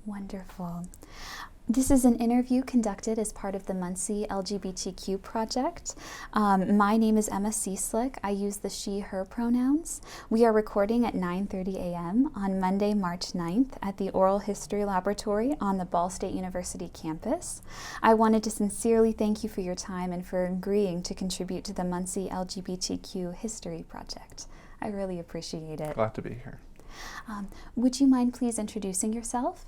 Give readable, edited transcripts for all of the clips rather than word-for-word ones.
Wonderful. This is an interview conducted as part of the Muncie LGBTQ project. My name is Emma Cieslik. I use the she, her pronouns. We are recording at 9:30 a.m. on Monday, March 9th at the Oral History Laboratory on the Ball State University campus. I wanted to sincerely thank you for your time and for agreeing to contribute to the Muncie LGBTQ History Project. I really appreciate it. Glad to be here. Would you mind please introducing yourself?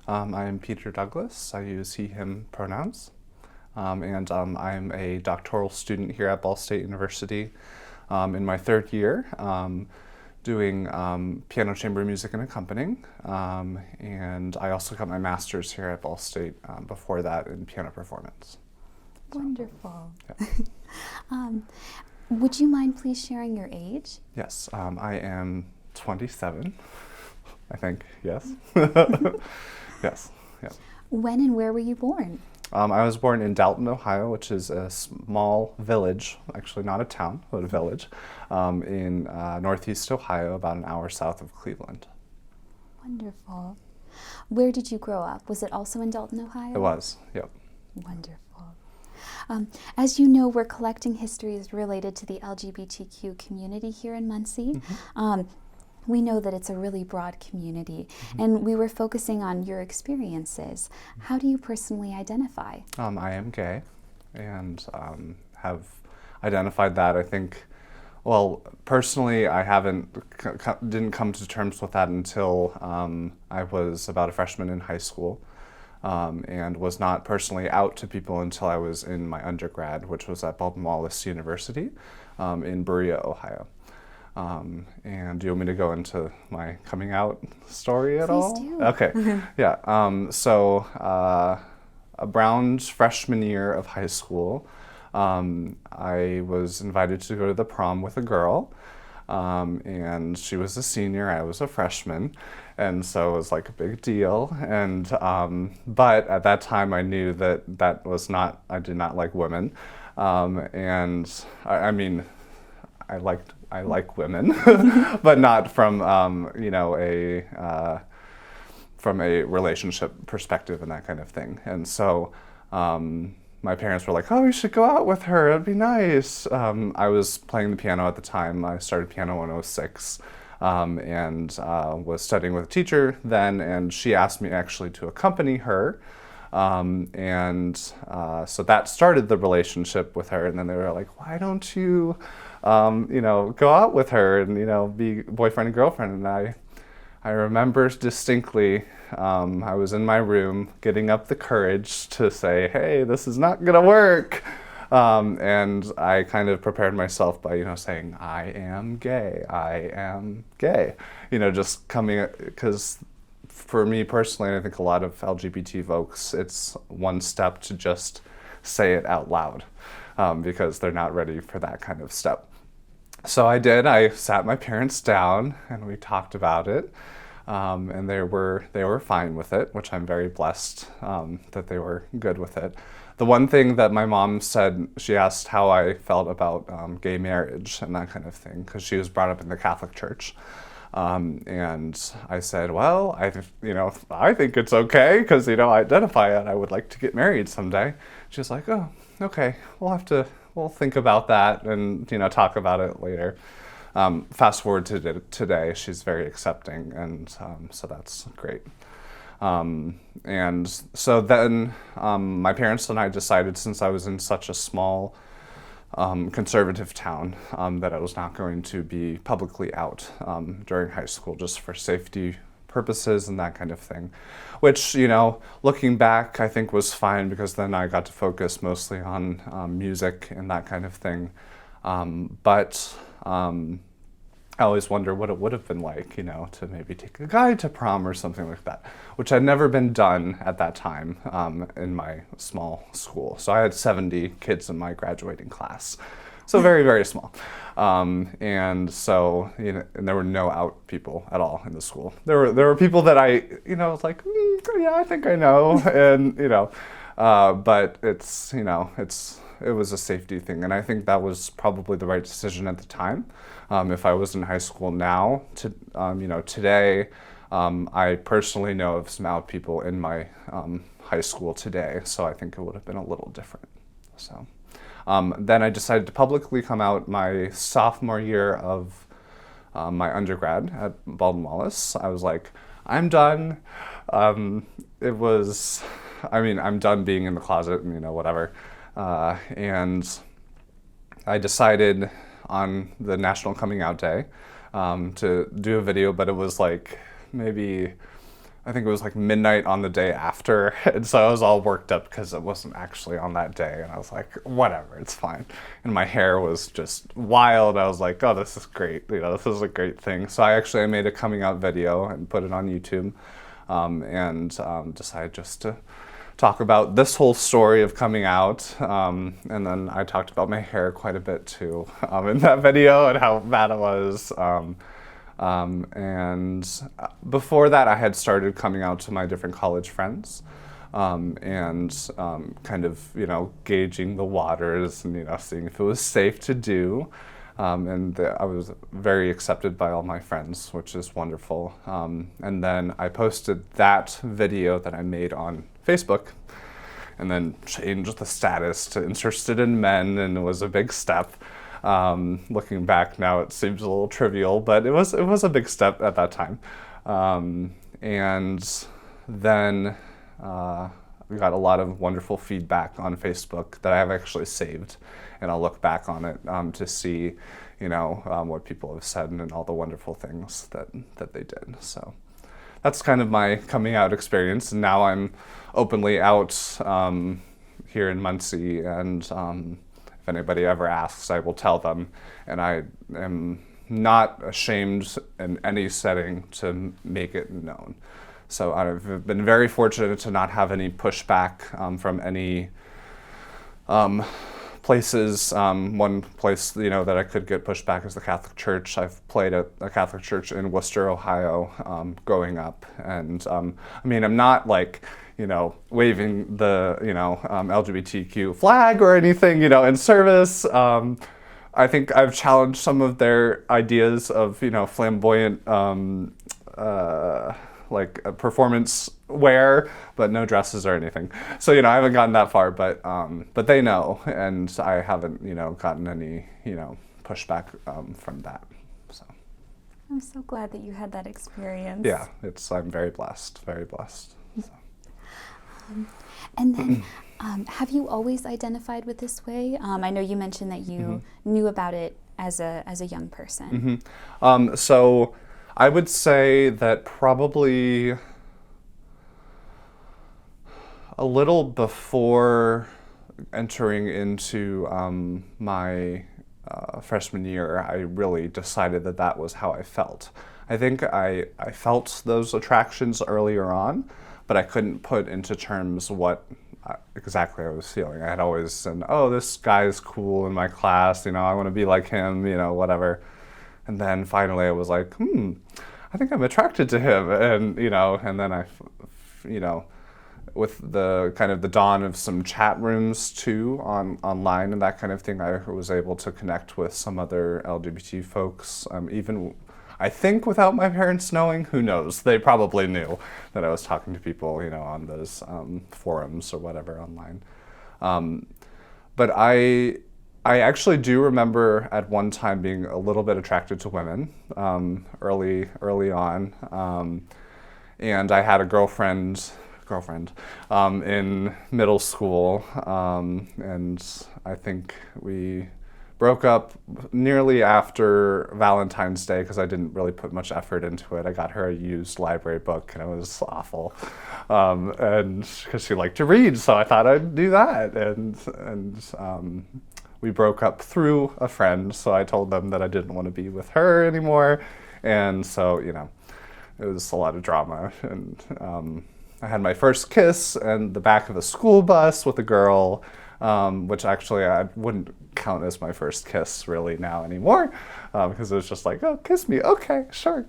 I am Peter Douglas. I use he, him pronouns. And I'm a doctoral student here at Ball State University in my third year, doing piano chamber music and accompanying. And I also got my master's here at Ball State before that in piano performance. Wonderful. Yeah. Would you mind please sharing your age? Yes, I am 27, I think, yes. Yes, yeah. When and where were you born? I was born in Dalton, Ohio, which is a small village, actually not a town, but a village, in northeast Ohio, about an hour south of Cleveland. Wonderful. Where did you grow up? Was it also in Dalton, Ohio? It was, yep. Wonderful. As you know, we're collecting histories related to the LGBTQ community here in Muncie. We know that it's a really broad community, and we were focusing on your experiences. How do you personally identify? I am gay, and have identified that. I think, well, personally, I didn't come to terms with that until I was about a freshman in high school, and was not personally out to people until I was in my undergrad, which was at Baldwin Wallace University in Berea, Ohio. And do you want me to go into my coming out story at all? Please do. Okay, yeah. So around freshman year of high school, I was invited to go to the prom with a girl, and she was a senior, I was a freshman, and so it was like a big deal. And but at that time, I knew that was not, I did not like women, and I mean, I like women, but not from from a relationship perspective and that kind of thing. And so my parents were like, "Oh, you should go out with her. It'd be nice." I was playing the piano at the time. I started piano when I was 6, and was studying with a teacher then. And she asked me actually to accompany her. So that started the relationship with her. And then they were like, "Why don't you go out with her and, be boyfriend and girlfriend?" And I remember distinctly, I was in my room getting up the courage to say, "Hey, this is not gonna work." And I kind of prepared myself by, saying, "I am gay, I am gay." Just coming, because for me personally, and I think a lot of LGBT folks, it's one step to just say it out loud, because they're not ready for that kind of step. So I did. I sat my parents down and we talked about it, and they were fine with it, which I'm very blessed that they were good with it. The one thing that my mom said, she asked how I felt about gay marriage and that kind of thing, because she was brought up in the Catholic Church. And I said, well, I think it's okay because, I identify it. I would like to get married someday. She was like, "Oh, okay, we'll think about that and, talk about it later." Fast forward to today, she's very accepting, and so that's great. And so then my parents and I decided, since I was in such a small conservative town, that I was not going to be publicly out during high school, just for safety purposes and that kind of thing, which, looking back, I think was fine, because then I got to focus mostly on music and that kind of thing. But I always wonder what it would have been like, to maybe take a guy to prom or something like that, which had never been done at that time in my small school. So I had 70 kids in my graduating class. So very, very small. And so, and there were no out people at all in the school. There were people that I, was like, yeah, I think I know. And, but it was a safety thing. And I think that was probably the right decision at the time. If I was in high school now, today, I personally know of some out people in my high school today, so I think it would have been a little different. So then I decided to publicly come out my sophomore year of my undergrad at Baldwin Wallace. I was like, I'm done. I'm done being in the closet and, whatever. And I decided on the National Coming Out Day to do a video, but it was like I think it was like midnight on the day after. And so I was all worked up because it wasn't actually on that day. And I was like, whatever, it's fine. And my hair was just wild. I was like, oh, this is great. This is a great thing. So I made a coming out video and put it on YouTube and decided just to talk about this whole story of coming out. And then I talked about my hair quite a bit too in that video and how bad it was. And before that, I had started coming out to my different college friends and kind of, gauging the waters and, seeing if it was safe to do. I was very accepted by all my friends, which is wonderful. And then I posted that video that I made on Facebook and then changed the status to interested in men, and it was a big step. Looking back now, it seems a little trivial, but it was a big step at that time. And then we got a lot of wonderful feedback on Facebook that I have actually saved, and I'll look back on it to see, what people have said and all the wonderful things that they did. So that's kind of my coming out experience, and now I'm openly out here in Muncie, and if anybody ever asks, I will tell them, and I am not ashamed in any setting to make it known. So I've been very fortunate to not have any pushback from any places. One place, that I could get pushback is the Catholic Church. I've played at a Catholic church in Worcester, Ohio, growing up, and I'm not like, waving the, LGBTQ flag or anything, in service. I think I've challenged some of their ideas of, flamboyant, performance wear, but no dresses or anything. So, I haven't gotten that far, but they know, and I haven't, gotten any, pushback from that. So. I'm so glad that you had that experience. Yeah, I'm very blessed, very blessed. So. And then, have you always identified with this way? I know you mentioned that you knew about it as a young person. So I would say that probably a little before entering into my freshman year, I really decided that was how I felt. I think I felt those attractions earlier on, but I couldn't put into terms what exactly I was feeling. I had always said, oh, this guy's cool in my class, I want to be like him, whatever. And then finally I was like, I think I'm attracted to him. And, and then I, with the kind of the dawn of some chat rooms too online and that kind of thing, I was able to connect with some other LGBT folks, even I think without my parents knowing. Who knows? They probably knew that I was talking to people, on those forums or whatever online. But I actually do remember at one time being a little bit attracted to women early on, and I had a girlfriend in middle school, and I think we broke up nearly after Valentine's Day because I didn't really put much effort into it. I got her a used library book, and it was awful, and because she liked to read, so I thought I'd do that, and we broke up through a friend, so I told them that I didn't want to be with her anymore, and so, it was a lot of drama, and I had my first kiss in the back of a school bus with a girl, which actually I wouldn't count as my first kiss really now anymore, because it was just like, oh, kiss me, okay, sure.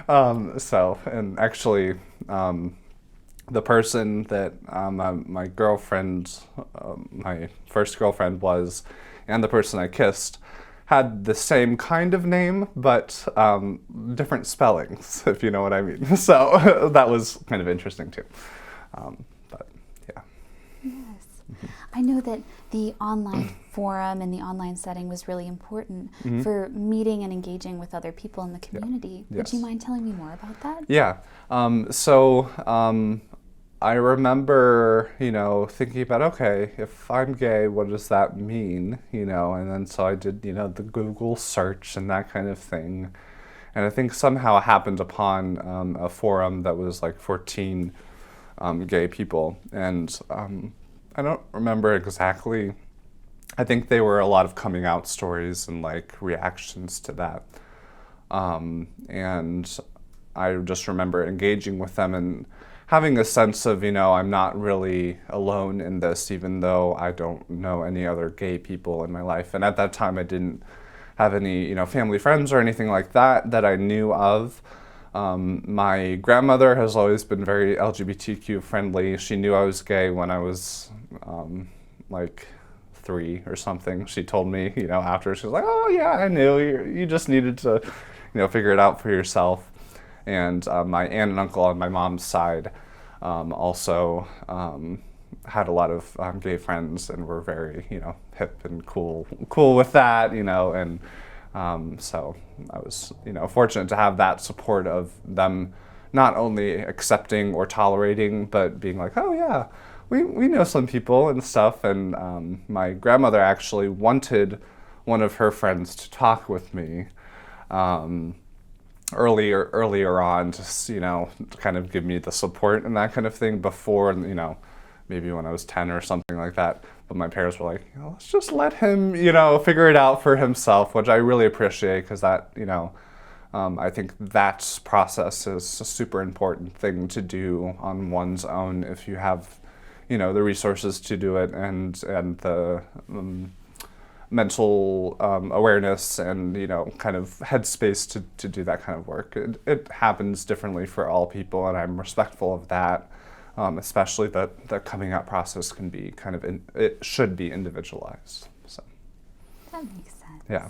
And actually, the person that my girlfriend, my first girlfriend was, and the person I kissed, had the same kind of name, but different spellings, if you know what I mean. So that was kind of interesting too. But yeah. Yes. I know that the online forum and the online setting was really important for meeting and engaging with other people in the community. Yeah. Would Yes. you mind telling me more about that? Yeah. I remember, thinking about, okay, if I'm gay, what does that mean? And then so I did, the Google search and that kind of thing. And I think somehow I happened upon a forum that was like 14 gay people. And I don't remember exactly. I think they were a lot of coming out stories and like reactions to that. And I just remember engaging with them and having a sense of, I'm not really alone in this, even though I don't know any other gay people in my life. And at that time, I didn't have any, family friends or anything like that I knew of. My grandmother has always been very LGBTQ friendly. She knew I was gay when I was like 3 or something. She told me, after, she was like, oh yeah, I knew, you just needed to, figure it out for yourself. And my aunt and uncle on my mom's side also had a lot of gay friends and were very, hip and cool with that, and so I was, fortunate to have that support of them not only accepting or tolerating, but being like, oh yeah, we know some people and stuff. And my grandmother actually wanted one of her friends to talk with me. Earlier on, just, to kind of give me the support and that kind of thing before, maybe when I was 10 or something like that. But my parents were like, let's just let him, figure it out for himself, which I really appreciate, because that, I think that process is a super important thing to do on one's own if you have, the resources to do it and the mental awareness and kind of headspace to do that kind of work. It happens differently for all people, and I'm respectful of that. Especially that the coming out process can be it should be individualized. So that makes sense. Yeah.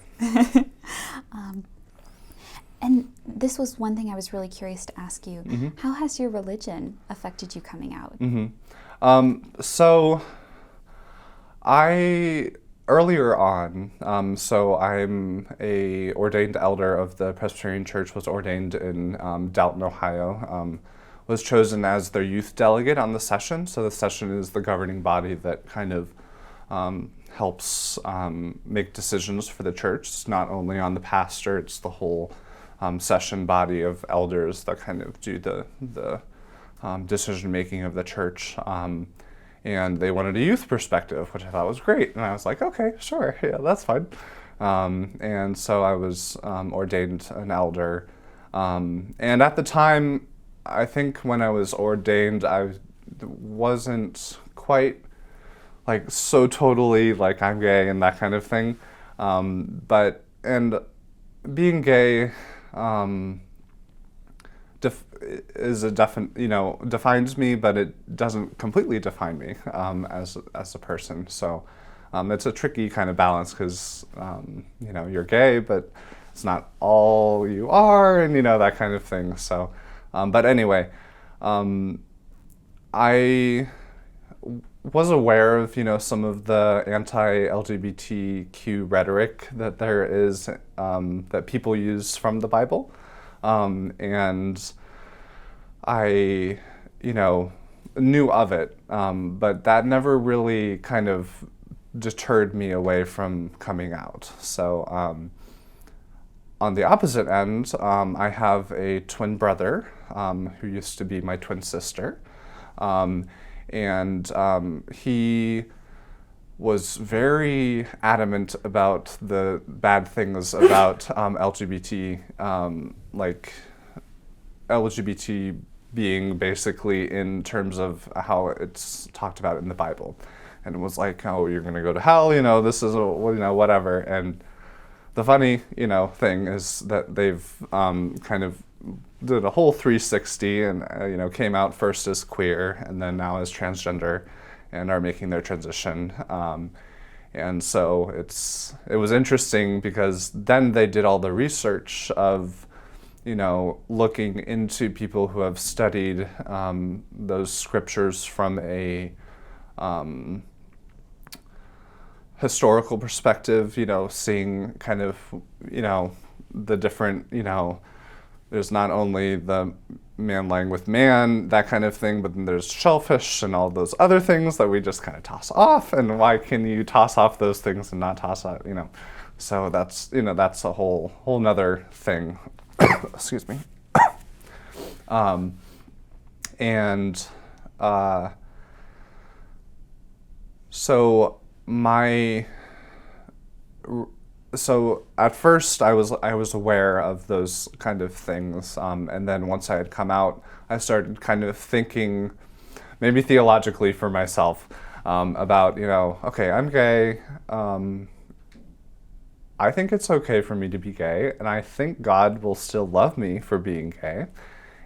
And this was one thing I was really curious to ask you. How has your religion affected you coming out? So earlier on, so I'm a ordained elder of the Presbyterian Church, was ordained in Dalton, Ohio, was chosen as their youth delegate on the session. So the session is the governing body that kind of helps make decisions for the church. It's not only on the pastor, it's the whole session body of elders that kind of do the decision making of the church. And they wanted a youth perspective, which I thought was great. And I was like, okay, sure, yeah, that's fine. And so I was ordained an elder. And at the time, I think when I was ordained, I wasn't quite like so totally like I'm gay and that kind of thing. But being gay defines me, but it doesn't completely define me as a person. So it's a tricky kind of balance, because you're gay, but it's not all you are, and that kind of thing. So, but anyway, I was aware of some of the anti-LGBTQ rhetoric that there is that people use from the Bible. And I, knew of it, but that never really kind of deterred me away from coming out. So on the opposite end, I have a twin brother who used to be my twin sister. And he was very adamant about the bad things about LGBT, like LGBT being basically in terms of how it's talked about in the Bible. And it was like, oh, you're going to go to hell, this is, whatever. And the funny, thing is that they've kind of did a whole 360 and, came out first as queer and then now as transgender and are making their transition. And so it was interesting because then they did all the research of, looking into people who have studied those scriptures from a historical perspective, seeing kind of, the different, there's not only the man lying with man, that kind of thing, but then there's shellfish and all those other things that we just kind of toss off. And why can you toss off those things and not toss out, So that's, that's a whole nother thing. Excuse me. And so at first I was aware of those kind of things, and then once I had come out, I started kind of thinking, maybe theologically for myself, about, okay, I'm gay. I think it's okay for me to be gay, and I think God will still love me for being gay.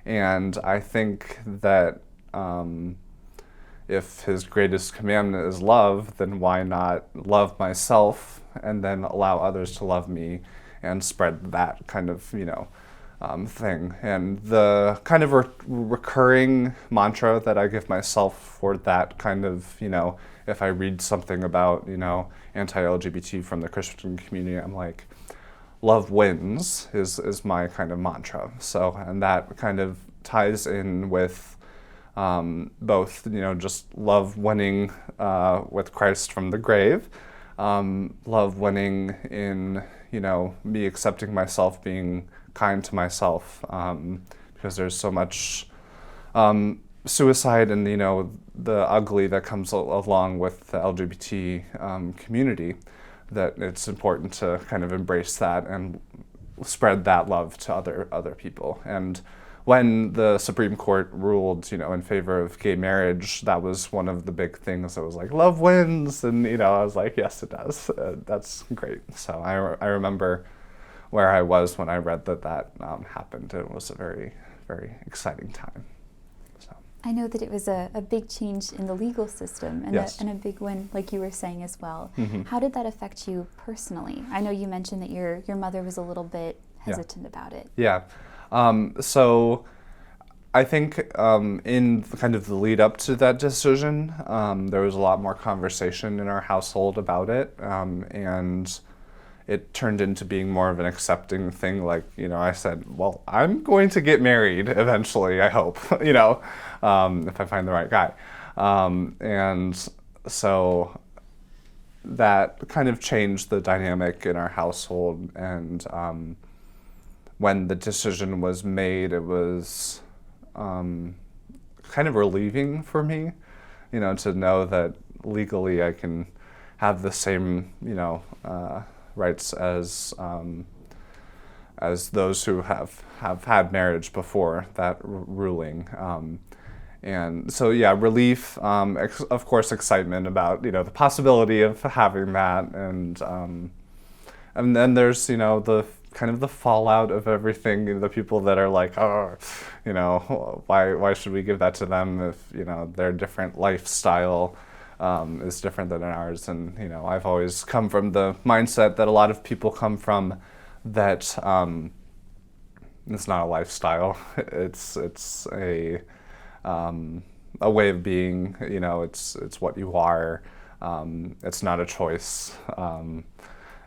And I think that if his greatest commandment is love, then why not love myself and then allow others to love me and spread that kind of, thing. And the kind of recurring mantra that I give myself for that kind of, if I read something about, anti-LGBT from the Christian community, I'm like, love wins is my kind of mantra. So, and that kind of ties in with both, just love winning with Christ from the grave, love winning in, me accepting myself, being kind to myself, because there's so much suicide and, the ugly that comes along with the LGBT community, that it's important to kind of embrace that and spread that love to other people. And when the Supreme Court ruled, in favor of gay marriage, that was one of the big things that was like, love wins. And, I was like, yes, it does. That's great. So I remember where I was when I read that happened. It was a very, very exciting time. So I know that it was a big change in the legal system and, yes. a big win, like you were saying as well. Mm-hmm. How did that affect you personally? I know you mentioned that your mother was a little bit hesitant about it. Yeah. So I think in kind of the lead up to that decision, there was a lot more conversation in our household about it, and it turned into being more of an accepting thing. Like, I said, well, I'm going to get married eventually, I hope, if I find the right guy. And so that kind of changed the dynamic in our household, and when the decision was made, it was kind of relieving for me, to know that legally I can have the same, rights as those who have had marriage before that ruling. And so, yeah, relief, of course, excitement about, the possibility of having that, and then there's, the kind of the fallout of everything, the people that are like, oh, why should we give that to them if, their different lifestyle is different than ours. And, I've always come from the mindset that a lot of people come from, that it's not a lifestyle, it's a way of being, it's what you are, it's not a choice.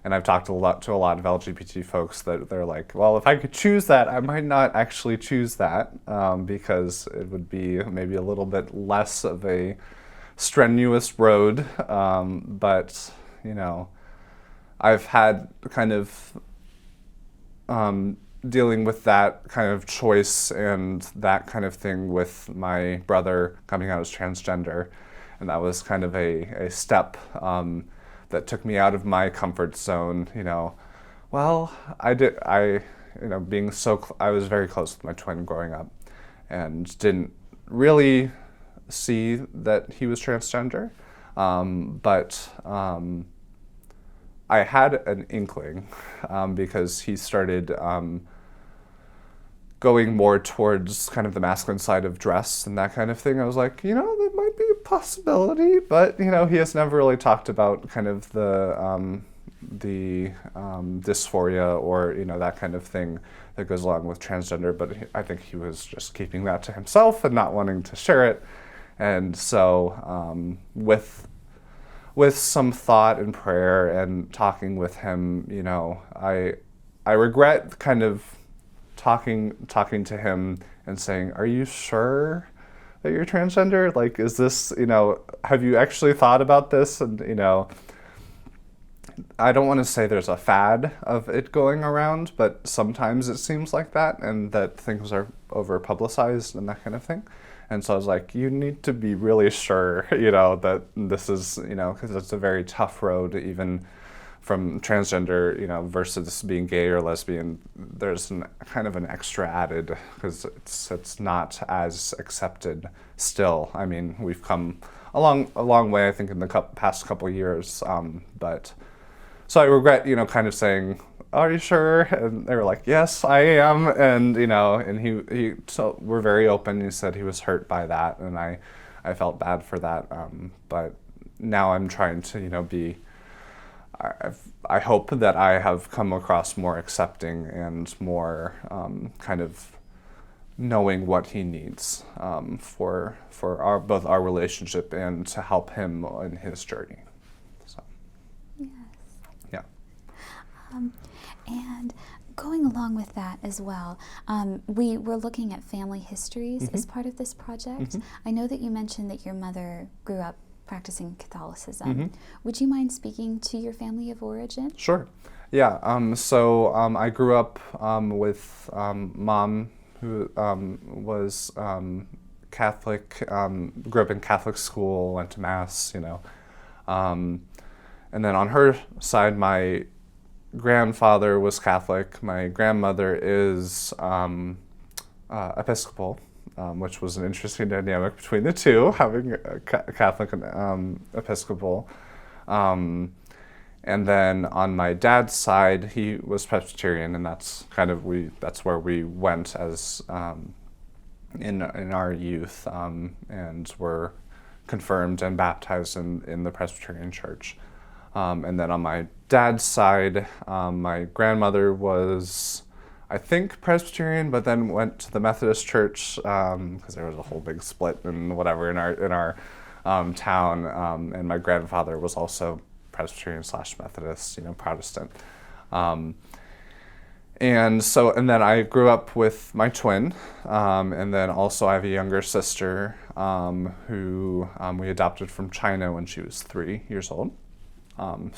And I've talked to a lot of LGBT folks that they're like, well, if I could choose that, I might not actually choose that, because it would be maybe a little bit less of a strenuous road. But, I've had kind of dealing with that kind of choice and that kind of thing with my brother coming out as transgender. And that was kind of a step that took me out of my comfort zone. Well, I was very close with my twin growing up, and didn't really see that he was transgender, but I had an inkling, because he started going more towards kind of the masculine side of dress and that kind of thing. I was like, that might be a possibility, but he has never really talked about kind of the dysphoria or that kind of thing that goes along with transgender. But I think he was just keeping that to himself and not wanting to share it. And so with some thought and prayer and talking with him, I regret kind of talking to him and saying, "Are you sure that you're transgender? Like, is this, have you actually thought about this?" And, I don't want to say there's a fad of it going around, but sometimes it seems like that, and that things are over publicized and that kind of thing. And so I was like, you need to be really sure, that this is, because it's a very tough road, even from transgender, versus being gay or lesbian. There's kind of an extra added, because it's not as accepted still. I mean, we've come a long way, I think, in the past couple of years, but so I regret, kind of saying, "Are you sure?" And they were like, "Yes, I am." And, and he so we're very open. He said he was hurt by that, and I felt bad for that. But now I'm trying to, I hope that I have come across more accepting and more kind of knowing what he needs for both our relationship and to help him in his journey. So. Yes. Yeah. And going along with that as well, we were looking at family histories as part of this project. I know that you mentioned that your mother grew up practicing Catholicism. Would you mind speaking to your family of origin? Sure. Yeah. So I grew up with mom who was Catholic, grew up in Catholic school, went to Mass, and then on her side, my grandfather was Catholic. My grandmother is Episcopal, which was an interesting dynamic between the two, having a Catholic and Episcopal. And then on my dad's side, he was Presbyterian, and that's that's where we went as in our youth, and were confirmed and baptized in the Presbyterian Church. And then on my dad's side, my grandmother was, I think, Presbyterian, but then went to the Methodist Church because there was a whole big split and whatever in our town. And my grandfather was also Presbyterian/Methodist, Protestant. And then I grew up with my twin, and then also I have a younger sister who we adopted from China when she was 3 years old. And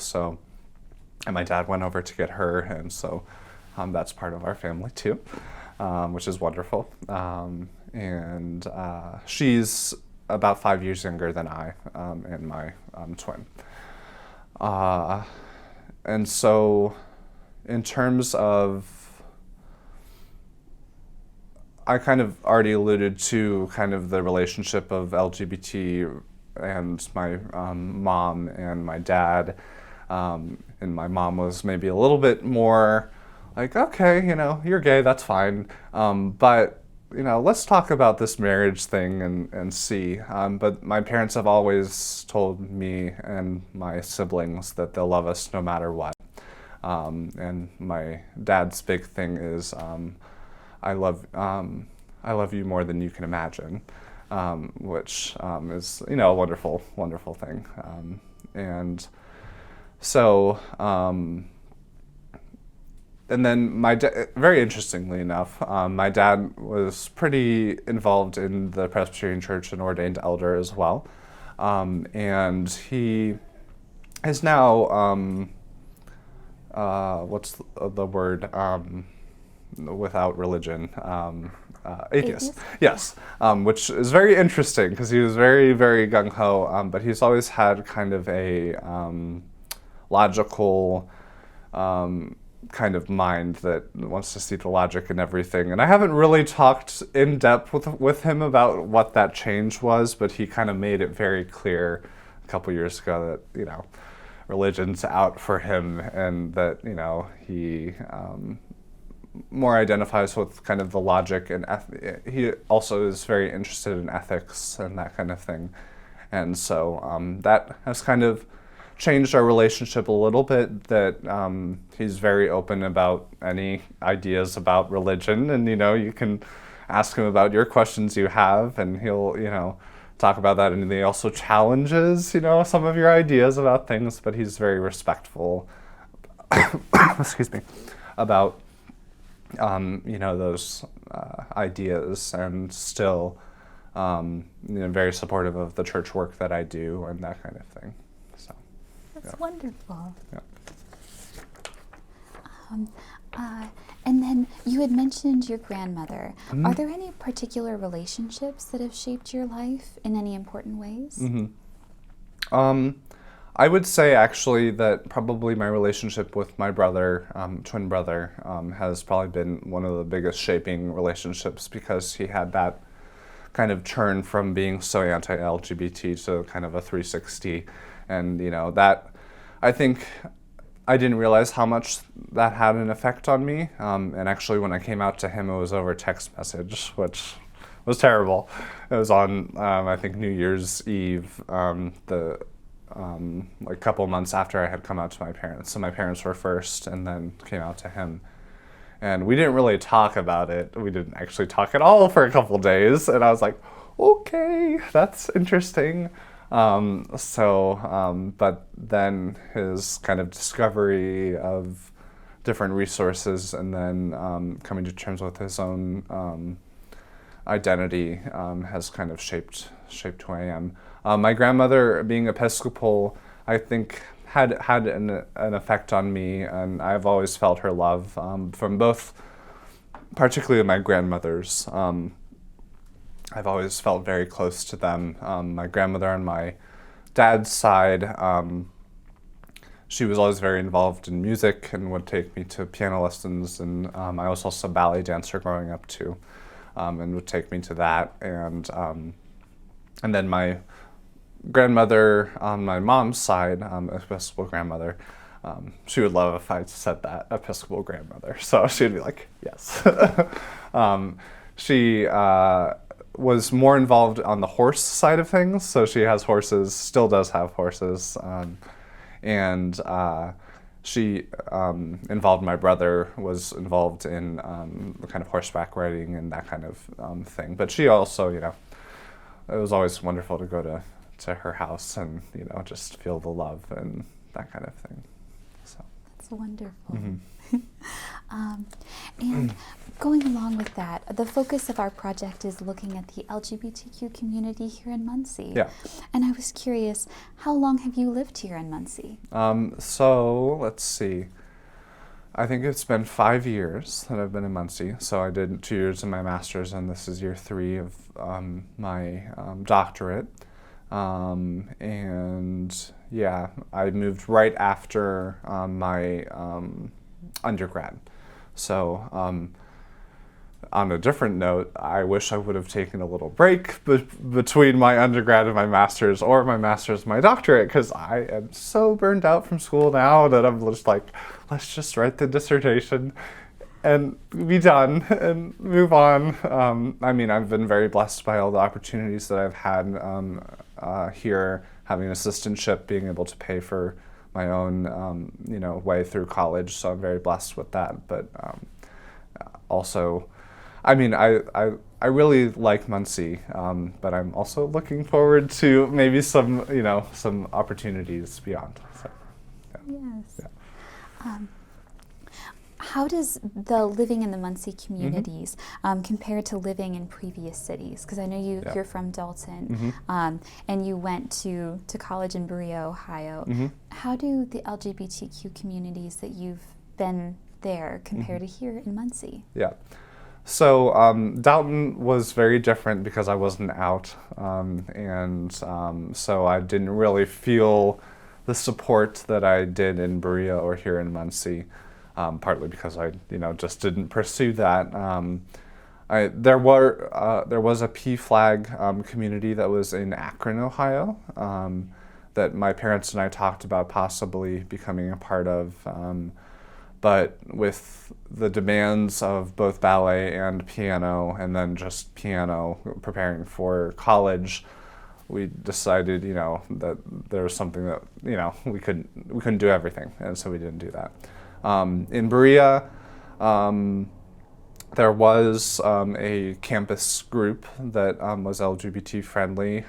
my dad went over to get her, and so that's part of our family too, which is wonderful. And she's about 5 years younger than I and my twin. And so in terms of, I kind of already alluded to kind of the relationship of LGBT and my mom and my dad. And my mom was maybe a little bit more like, okay, you're gay, that's fine. But, let's talk about this marriage thing and see. But my parents have always told me and my siblings that they'll love us no matter what. And my dad's big thing is, I love you more than you can imagine, which is, a wonderful, wonderful thing. And so, and then very interestingly enough, my dad was pretty involved in the Presbyterian Church and ordained elder as well. And he is now, what's the word, without religion, atheist. Yes, which is very interesting because he was very, very gung-ho, but he's always had kind of a logical kind of mind that wants to see the logic in everything. And I haven't really talked in depth with him about what that change was, but he kind of made it very clear a couple years ago that, religion's out for him, and that, he more identifies with kind of the logic, and he also is very interested in ethics and that kind of thing. And so that has kind of changed our relationship a little bit, that he's very open about any ideas about religion, and you can ask him about your questions you have, and he'll talk about that, and he also challenges some of your ideas about things, but he's very respectful excuse me, about those ideas, and still very supportive of the church work that I do and that kind of thing. So that's wonderful. Yeah. And then you had mentioned your grandmother. Are there any particular relationships that have shaped your life in any important ways? I would say actually that probably my relationship with my brother, twin brother, has probably been one of the biggest shaping relationships, because he had that kind of turn from being so anti-LGBT to kind of a 360. And that, I think I didn't realize how much that had an effect on me. And actually when I came out to him, it was over text message, which was terrible. It was on, I think, New Year's Eve, like a couple months after I had come out to my parents. So my parents were first, and then came out to him. And we didn't really talk about it. We didn't actually talk at all for a couple days. And I was like, okay, that's interesting. But then his kind of discovery of different resources, and then coming to terms with his own identity has kind of shaped who I am. My grandmother, being Episcopal, I think had an effect on me, and I've always felt her love from both, particularly my grandmothers. I've always felt very close to them. My grandmother on my dad's side, she was always very involved in music and would take me to piano lessons, and I was also a ballet dancer growing up too, and would take me to that. And then my grandmother on my mom's side, Episcopal grandmother, she would love if I said that, Episcopal grandmother. So she'd be like, yes. She was more involved on the horse side of things. So she has horses, still does have horses. And she involved my brother, was involved in the kind of horseback riding and that kind of thing. But she also, it was always wonderful to go to her house and, just feel the love and that kind of thing. So that's wonderful. And going along with that, the focus of our project is looking at the LGBTQ community here in Muncie. Yeah. And I was curious, how long have you lived here in Muncie? So let's see. I think it's been 5 years that I've been in Muncie. So I did 2 years in my master's, and this is year 3 of my doctorate. And yeah, I moved right after my undergrad. So on a different note, I wish I would have taken a little break between my undergrad and my master's, or my master's and my doctorate, because I am so burned out from school now that I'm just like, let's just write the dissertation and be done and move on. I mean, I've been very blessed by all the opportunities that I've had here, having an assistantship, being able to pay for my own, way through college. So I'm very blessed with that. But also, I mean, I really like Muncie, but I'm also looking forward to maybe some opportunities beyond. So, yeah. Yes. Yeah. How does the living in the Muncie communities compare to living in previous cities? Because I know you're from Dalton, and you went to college in Berea, Ohio. How do the LGBTQ communities that you've been there compare to here in Muncie? Yeah. So Dalton was very different because I wasn't out, so I didn't really feel the support that I did in Berea or here in Muncie. Partly because I, just didn't pursue that. There was a PFLAG community that was in Akron, Ohio, that my parents and I talked about possibly becoming a part of. But with the demands of both ballet and piano, and then just piano, preparing for college, we decided, that there was something that, we couldn't do everything, and so we didn't do that. In Berea, there was a campus group that was LGBT friendly.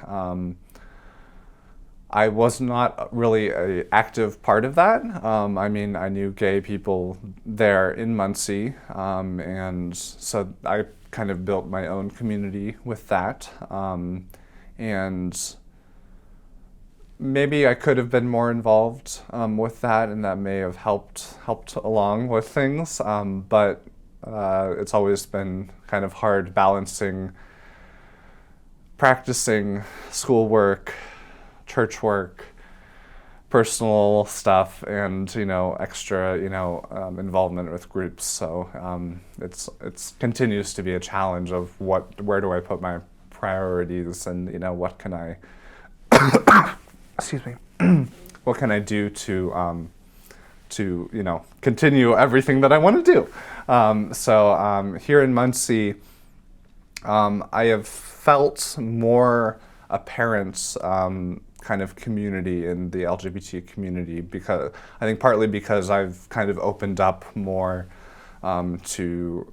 I was not really an active part of that. I knew gay people there in Muncie, and so I kind of built my own community with that. And maybe I could have been more involved with that, and that may have helped along with things. But it's always been kind of hard balancing practicing schoolwork, church work, personal stuff, and extra involvement with groups. So it's continues to be a challenge of where do I put my priorities, and what can I excuse me what can I do to continue everything that I want to do. So here in Muncie, I have felt more a parent's kind of community in the LGBT community, because I think partly because I've kind of opened up more to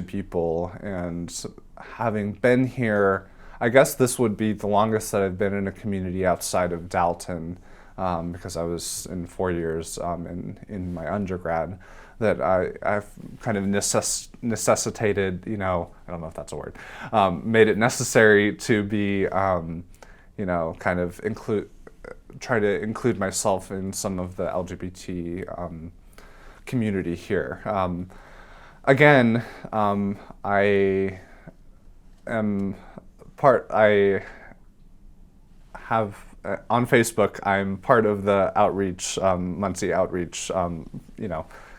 people, and having been here, I guess this would be the longest that I've been in a community outside of Dalton, because I was in 4 years in my undergrad, that I've kind of necessitated, I don't know if that's a word, made it necessary to be, kind of try to include myself in some of the LGBT community here. Again, I have on Facebook, I'm part of the outreach, Muncie outreach,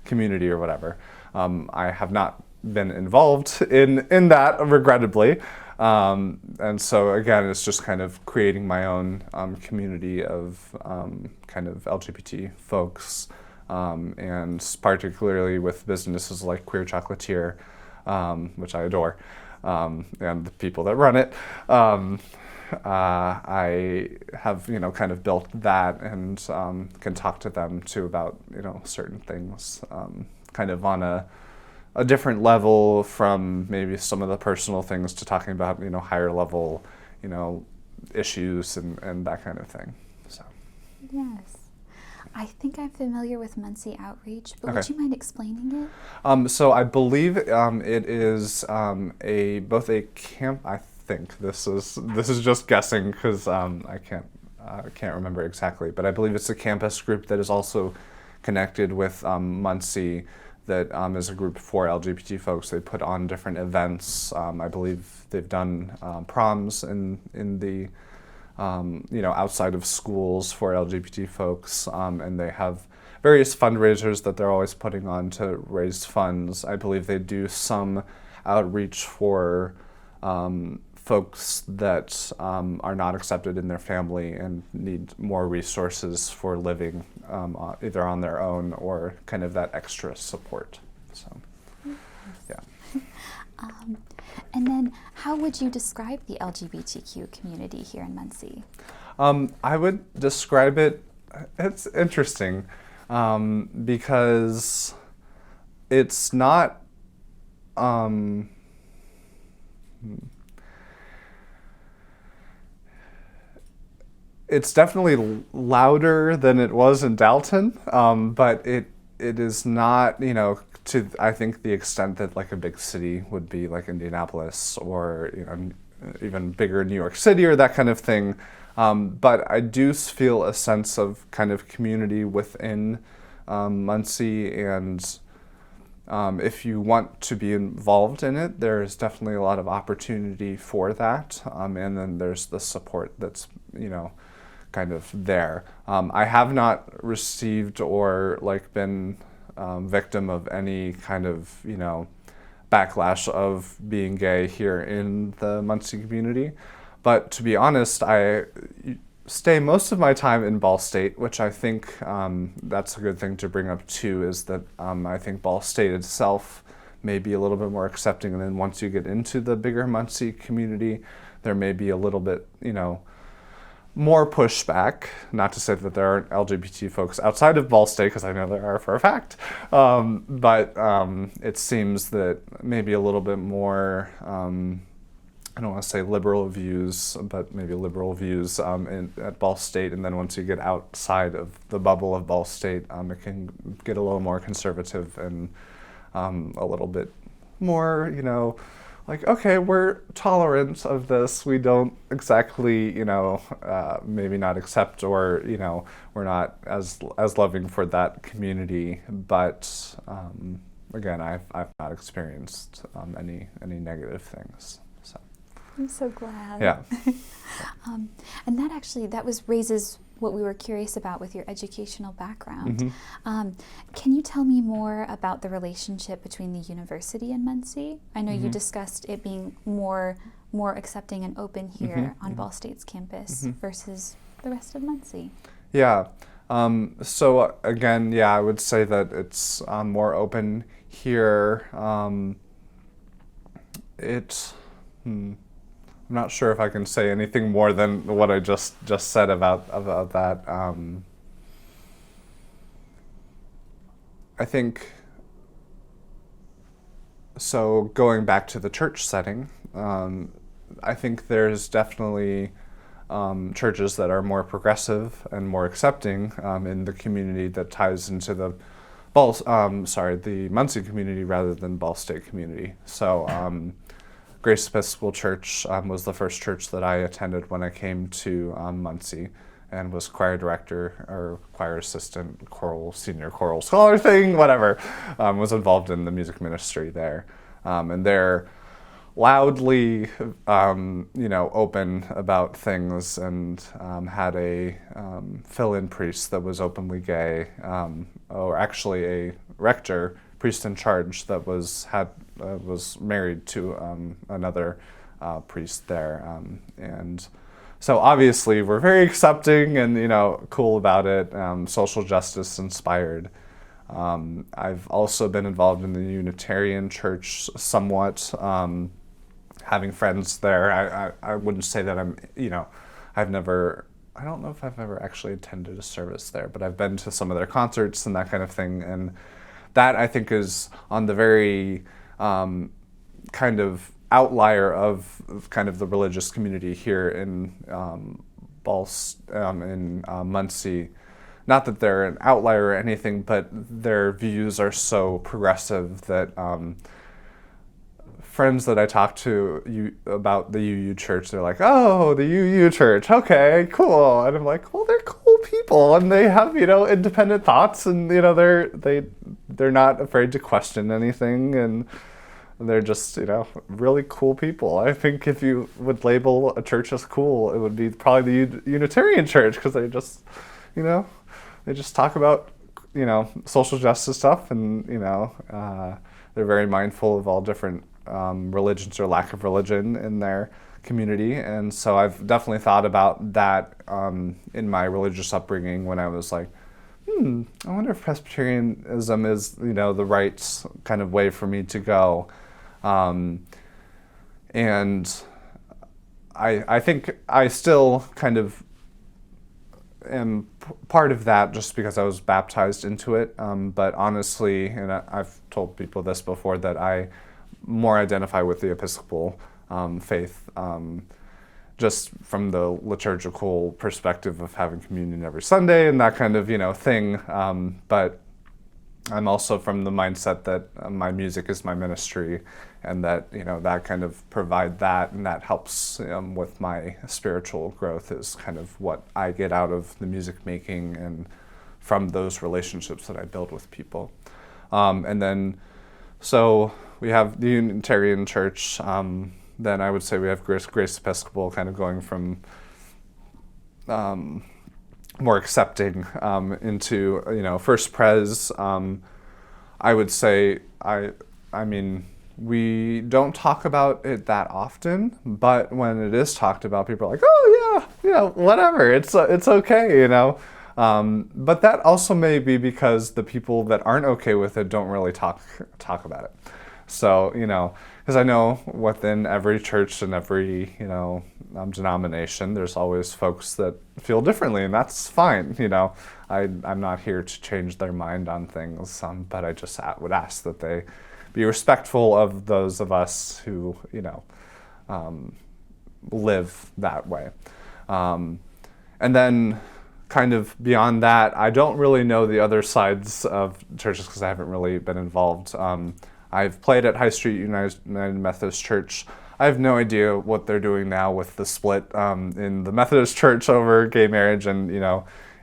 community or whatever. I have not been involved in that, regrettably. And so again, it's just kind of creating my own community of kind of LGBT folks, and particularly with businesses like Queer Chocolatier, which I adore, and the people that run it. I have, kind of built that, and can talk to them too about, certain things, kind of on a different level from maybe some of the personal things to talking about, higher level, issues and that kind of thing. So. Yes. I think I'm familiar with Muncie Outreach, but Okay. would you mind explaining it? So I believe it is both a camp. I think this is just guessing, because I can't remember exactly, but I believe it's a campus group that is also connected with Muncie, that is a group for LGBT folks. They put on different events. I believe they've done proms in the outside of schools for LGBT folks, and they have various fundraisers that they're always putting on to raise funds. I believe they do some outreach for folks that are not accepted in their family and need more resources for living, either on their own or kind of that extra support. So, yeah. And then how would you describe the LGBTQ community here in Muncie? I would describe it's interesting, because it's not, it's definitely louder than it was in Dalton, but it is not, to I think the extent that like a big city would be, like Indianapolis, or even bigger New York City or that kind of thing. But I do feel a sense of kind of community within Muncie, and if you want to be involved in it, there's definitely a lot of opportunity for that, and then there's the support that's kind of there. I have not received or been victim of any kind of backlash of being gay here in the Muncie community, but to be honest, I stay most of my time in Ball State, which I think that's a good thing to bring up too, is that I think Ball State itself may be a little bit more accepting, and then once you get into the bigger Muncie community, there may be a little bit, more pushback. Not to say that there aren't LGBT folks outside of Ball State, because I know there are for a fact, but it seems that maybe a little bit more, I don't want to say liberal views, but maybe liberal views at Ball State, and then once you get outside of the bubble of Ball State, it can get a little more conservative and a little bit more, like, okay, we're tolerant of this. We don't exactly, maybe not accept, or, we're not as loving for that community. But again, I've not experienced any negative things. So I'm so glad. Yeah. And that raises what we were curious about with your educational background. Can you tell me more about the relationship between the university and Muncie? I know you discussed it being more accepting and open here on Ball State's campus versus the rest of Muncie. Yeah. So again, I would say that it's more open here. I'm not sure if I can say anything more than what I just said about that. I think, so going back to the church setting, I think there's definitely churches that are more progressive and more accepting in the community that ties into the Muncie community rather than Ball State community. So Grace Episcopal Church was the first church that I attended when I came to Muncie, and was choir director or choir assistant, senior choral scholar thing, whatever. Was involved in the music ministry there, and they're loudly, open about things, and had a fill-in priest that was openly gay, or actually a rector, priest in charge, that was married to another priest there, and so obviously we're very accepting and cool about it, social justice inspired. I've also been involved in the Unitarian Church somewhat, having friends there. I wouldn't say that I'm, I don't know if I've ever actually attended a service there, but I've been to some of their concerts and that kind of thing, and that I think is on the very kind of outlier of kind of the religious community here in Muncie. Not that they're an outlier or anything, but their views are so progressive that friends that I talk to about the UU Church, they're like, oh, the UU Church, okay, cool. And I'm like, well, they're cool people, and they have, independent thoughts, and, they're not afraid to question anything, and they're just, really cool people. I think if you would label a church as cool, it would be probably the Unitarian Church, because they just, they just talk about, social justice stuff, and, they're very mindful of all different religions or lack of religion in their community. And so I've definitely thought about that in my religious upbringing, when I was like, I wonder if Presbyterianism is, the right kind of way for me to go. And I think I still kind of am part of that just because I was baptized into it. But honestly, and I've told people this before, that I more identify with the Episcopal faith, just from the liturgical perspective of having communion every Sunday and that kind of, thing. But I'm also from the mindset that my music is my ministry, and that, that kind of provide that, and that helps with my spiritual growth, is kind of what I get out of the music making and from those relationships that I build with people. And then, so we have the Unitarian Church, then I would say we have Grace Episcopal, kind of going from more accepting into, First Pres. I would say, I mean, we don't talk about it that often, but when it is talked about, people are like, oh yeah, whatever, it's okay, But that also may be because the people that aren't okay with it don't really talk about it. So, because I know within every church and every, denomination, there's always folks that feel differently, and that's fine. I'm not here to change their mind on things, but I just would ask that they be respectful of those of us who, live that way. And then kind of beyond that, I don't really know the other sides of churches because I haven't really been involved. I've played at High Street United Methodist Church. I have no idea what they're doing now with the split in the Methodist Church over gay marriage and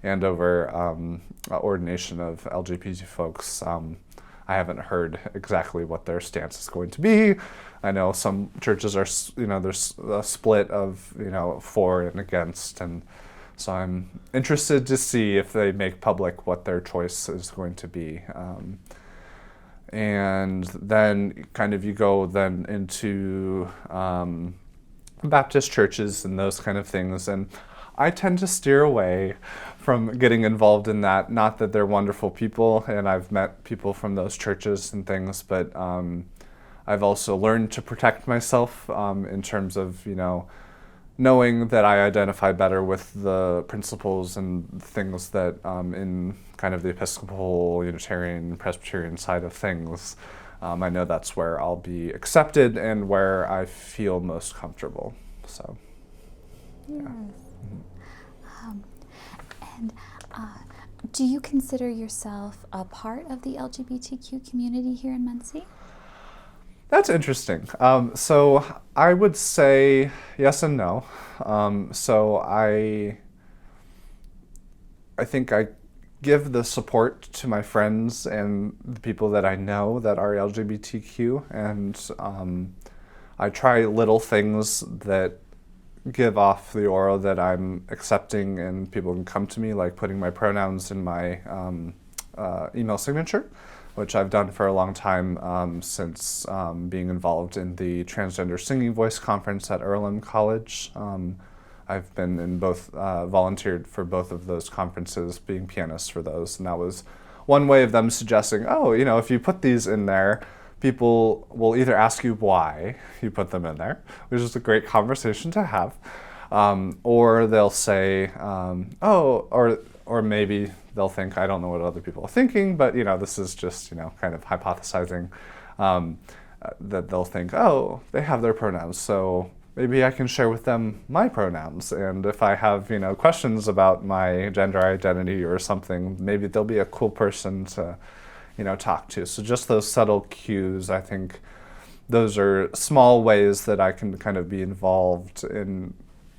and over ordination of LGBT folks. I haven't heard exactly what their stance is going to be. I know some churches are, there's a split of, for and against, and so I'm interested to see if they make public what their choice is going to be. And then kind of you go then into Baptist churches and those kind of things, and I tend to steer away from getting involved in that. Not that they're wonderful people, and I've met people from those churches and things, but I've also learned to protect myself in terms of, knowing that I identify better with the principles and things that in kind of the Episcopal, Unitarian, Presbyterian side of things, I know that's where I'll be accepted and where I feel most comfortable. So, Yes. yeah. And do you consider yourself a part of the LGBTQ community here in Muncie? That's interesting. So I would say yes and no. So I think I give the support to my friends and the people that I know that are LGBTQ, and I try little things that give off the aura that I'm accepting and people can come to me, like putting my pronouns in my email signature, which I've done for a long time since being involved in the Transgender Singing Voice Conference at Earlham College. I've been in both, volunteered for both of those conferences, being pianist for those, and that was one way of them suggesting, if you put these in there, people will either ask you why you put them in there, which is a great conversation to have, or they'll say, or maybe they'll think, I don't know what other people are thinking, but this is just kind of hypothesizing, that they'll think, they have their pronouns, so maybe I can share with them my pronouns, and if I have questions about my gender identity or something, maybe they'll be a cool person to talk to. So just those subtle cues, I think those are small ways that I can kind of be involved in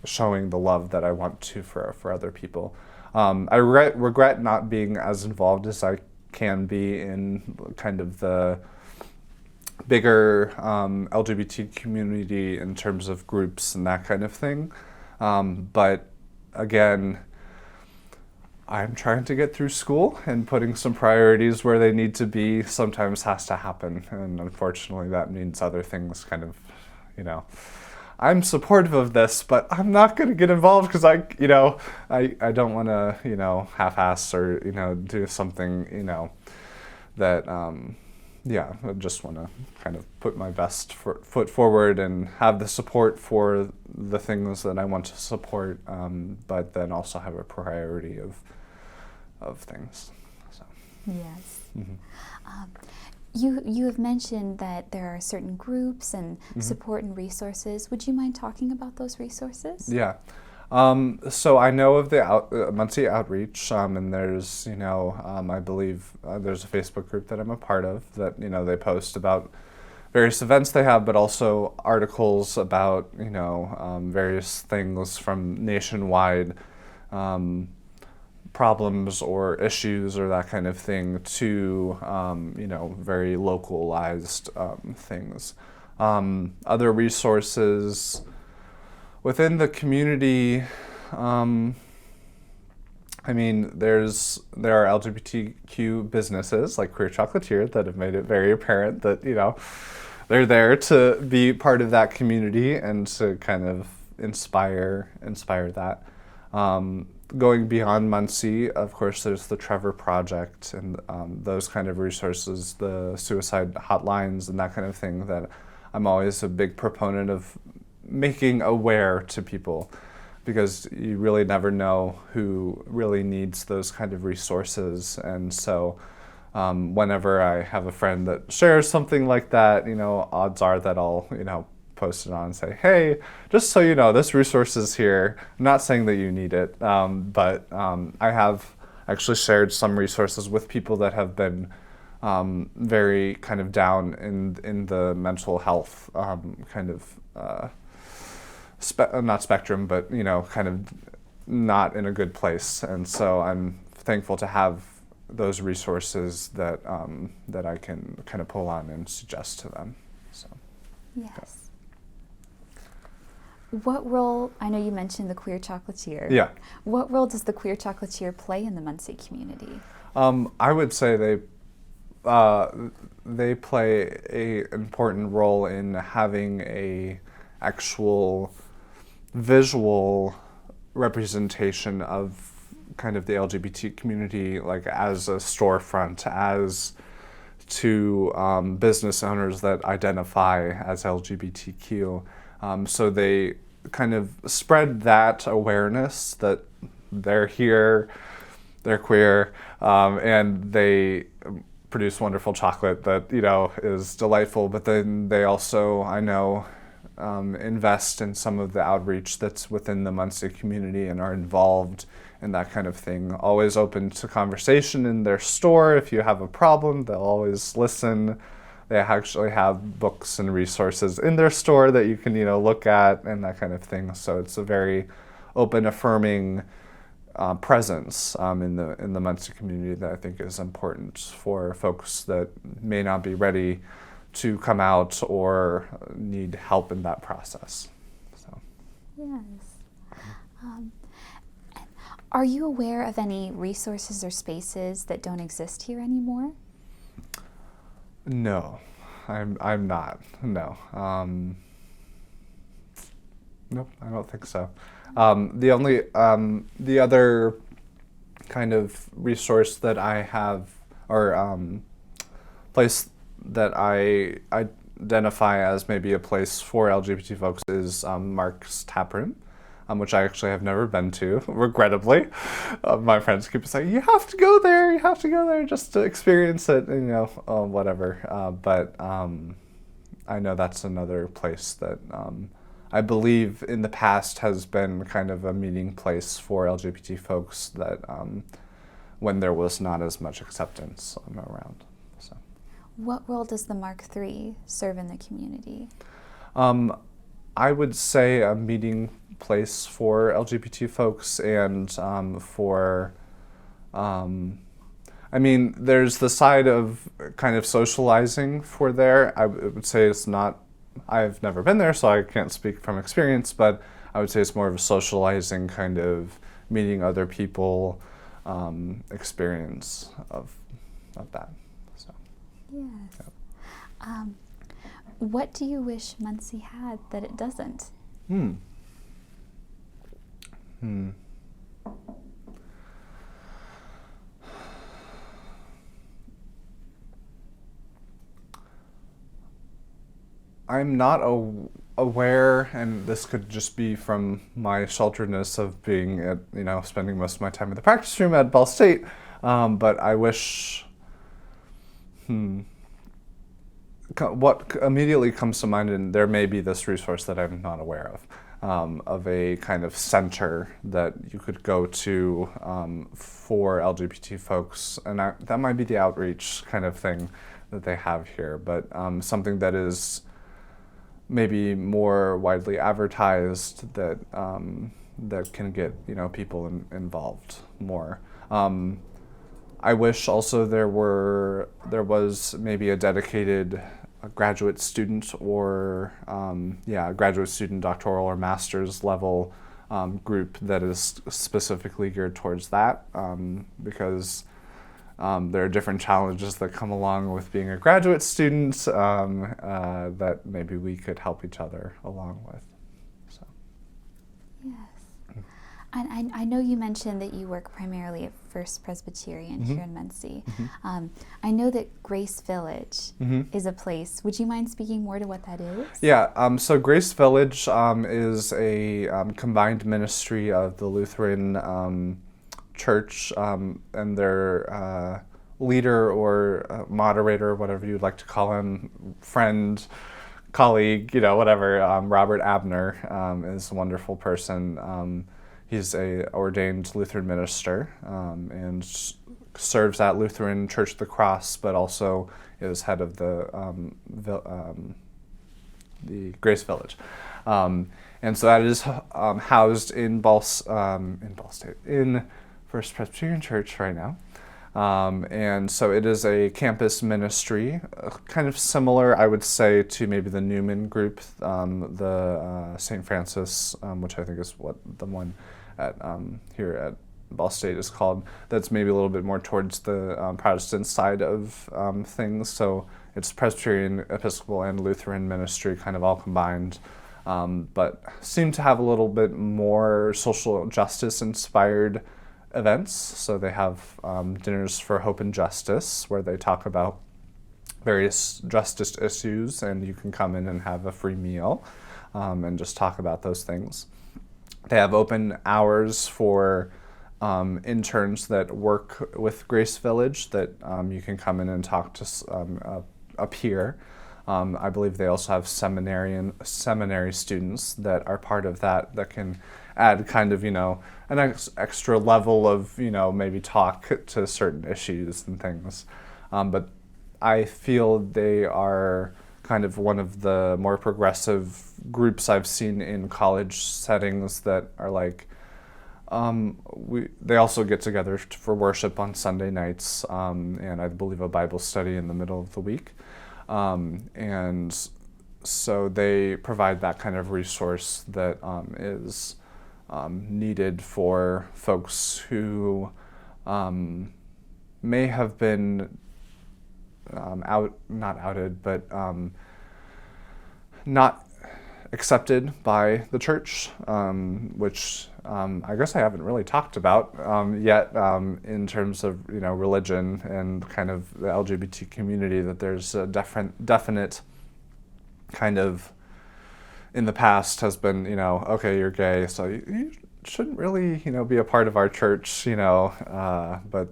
showing the love that I want to for other people. I regret not being as involved as I can be in kind of the bigger LGBT community in terms of groups and that kind of thing. But again, I'm trying to get through school, and putting some priorities where they need to be sometimes has to happen. And unfortunately, that means other things kind of, I'm supportive of this, but I'm not going to get involved because I don't want to, half-ass or, do something, that, I just want to kind of put my best foot forward and have the support for the things that I want to support, but then also have a priority of things. So. Yes. Mm-hmm. You have mentioned that there are certain groups and Mm-hmm. support and resources. Would you mind talking about those resources? Yeah. So I know of the Muncie Outreach, and there's, I believe there's a Facebook group that I'm a part of that, they post about various events they have, but also articles about, various things from nationwide problems or issues or that kind of thing to, very localized things. Other resources within the community, there are LGBTQ businesses like Queer Chocolatier that have made it very apparent that, they're there to be part of that community and to kind of inspire that. going beyond Muncie, of course, there's the Trevor Project and those kind of resources, the suicide hotlines and that kind of thing that I'm always a big proponent of making aware to people, because you really never know who really needs those kind of resources. And so whenever I have a friend that shares something like that, odds are that I'll, post it on and say, hey, just so you know, this resource is here. I'm not saying that you need it, but I have actually shared some resources with people that have been very kind of down in the mental health kind of not spectrum, but kind of not in a good place. And so I'm thankful to have those resources that that I can kind of pull on and suggest to them. So Yes. yeah. What role, I know you mentioned the queer chocolatier. Yeah. What role does the queer chocolatier play in the Muncie community? I would say they play a important role in having a actual visual representation of kind of the LGBT community, like as a storefront, as to business owners that identify as LGBTQ. So they kind of spread that awareness that they're here, they're queer, and they produce wonderful chocolate that is delightful. But then they also, I know, invest in some of the outreach that's within the Muncie community and are involved in that kind of thing. Always open to conversation in their store. If you have a problem, they'll always listen. They actually have books and resources in their store that you can look at and that kind of thing. So it's a very open, affirming presence in the Muncie community that I think is important for folks that may not be ready to come out or need help in that process. So. Yes. Are you aware of any resources or spaces that don't exist here anymore? No, I'm not. No. Nope, I don't think so. The other kind of resource that I have, or place that I identify as maybe a place for LGBT folks is Mark's Taproom, which I actually have never been to, regrettably. My friends keep saying, you have to go there just to experience it, whatever. But I know that's another place that I believe in the past has been kind of a meeting place for LGBT folks that when there was not as much acceptance around. So. What role does the Mark III serve in the community? I would say a meeting place for LGBT folks and there's the side of kind of socializing for there. I would say it's not, I've never been there, so I can't speak from experience, but I would say it's more of a socializing kind of meeting other people experience of that. So. Yes. Yeah. What do you wish Muncie had that it doesn't? I'm not aware, and this could just be from my shelteredness of being at, spending most of my time in the practice room at Ball State, but I wish, what immediately comes to mind, and there may be this resource that I'm not aware of a kind of center that you could go to for LGBT folks, and that might be the outreach kind of thing that they have here, but something that is maybe more widely advertised that that can get people involved more. I wish also there was maybe a dedicated graduate student or graduate student, doctoral or master's level group that is specifically geared towards that, because there are different challenges that come along with being a graduate student that maybe we could help each other along with. So. Yes. And I know you mentioned that you work primarily at First Presbyterian Mm-hmm. here in Muncie. Mm-hmm. I know that Grace Village Mm-hmm. is a place. Would you mind speaking more to what that is? Yeah, so Grace Village is a combined ministry of the Lutheran Church and their leader or moderator, whatever you'd like to call him, friend, colleague, whatever, Robert Abner is a wonderful person. He's a ordained Lutheran minister and serves at Lutheran Church of the Cross, but also is head of the Grace Village. And so that is housed in in First Presbyterian Church right now. And so it is a campus ministry, kind of similar, I would say, to maybe the Newman group, the St. Francis, which I think is what the one at here at Ball State is called. That's maybe a little bit more towards the Protestant side of things. So it's Presbyterian, Episcopal, and Lutheran ministry kind of all combined, but seem to have a little bit more social justice inspired events. So they have dinners for hope and justice, where they talk about various justice issues, and you can come in and have a free meal and just talk about those things. They have open hours for interns that work with Grace Village that you can come in and talk to a peer. I believe they also have seminary students that are part of that can add kind of, an extra level of, maybe talk to certain issues and things. But I feel they are kind of one of the more progressive groups I've seen in college settings that are like, they also get together for worship on Sunday nights, and I believe a Bible study in the middle of the week. And so they provide that kind of resource that is needed for folks who may have been not outed, but not accepted by the church, which I guess I haven't really talked about yet in terms of religion and kind of the LGBT community, that there's a definite kind of in the past has been, okay, you're gay, so you shouldn't really, be a part of our church, but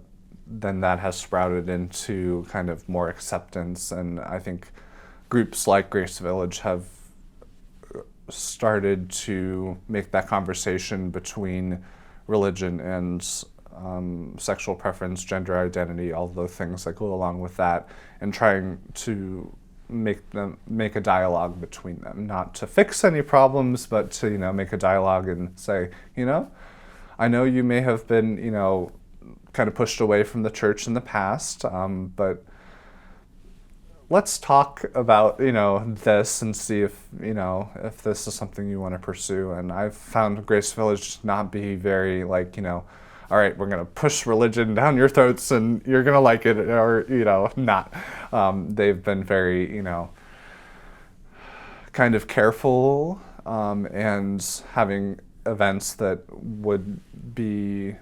then that has sprouted into kind of more acceptance, and I think groups like Grace Village have started to make that conversation between religion and sexual preference, gender identity, all the things that go along with that, and trying to make a dialogue between them, not to fix any problems, but to make a dialogue and say, I know you may have been kind of pushed away from the church in the past, but let's talk about this and see if if this is something you want to pursue. And I've found Grace Village not be very all right, we're going to push religion down your throats and you're going to like it, or not. They've been very kind of careful and having events that would be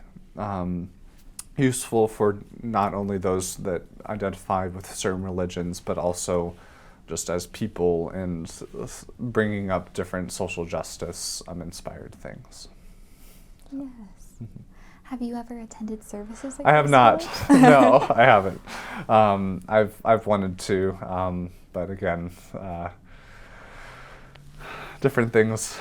useful for not only those that identify with certain religions, but also just as people, and bringing up different social justice inspired things. Yes. Mm-hmm. Have you ever attended services like I have this? not. No, I haven't. I've wanted to, but again, different things,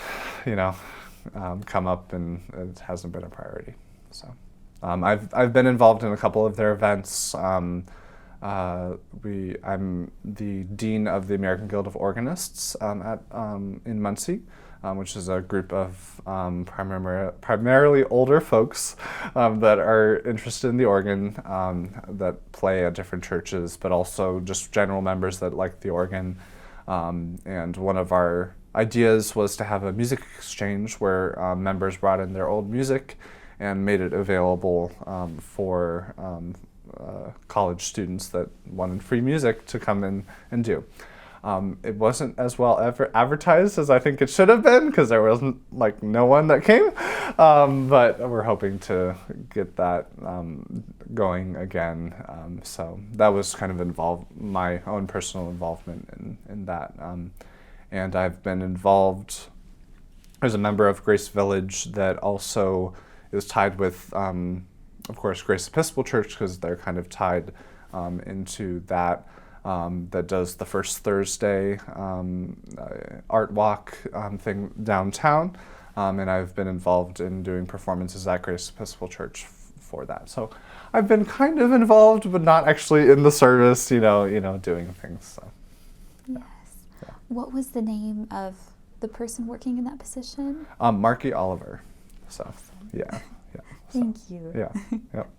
come up, and it hasn't been a priority. So. I've been involved in a couple of their events. I'm the dean of the American Guild of Organists in Muncie, which is a group of primarily older folks that are interested in the organ, that play at different churches, but also just general members that like the organ. And one of our ideas was to have a music exchange where members brought in their old music and made it available for college students that wanted free music to come in and do. It wasn't as well ever advertised as I think it should have been, because there wasn't like no one that came. But we're hoping to get that going again. So that was kind of my own personal involvement in that. And I've been involved as a member of Grace Village that also is tied with, of course, Grace Episcopal Church, because they're kind of tied into that. That does the first Thursday art walk thing downtown, and I've been involved in doing performances at Grace Episcopal Church for that. So I've been kind of involved, but not actually in the service, doing things. So. Yes. Yeah. What was the name of the person working in that position? Marky Oliver. So awesome. Yeah. Thank you. Yeah. Yep.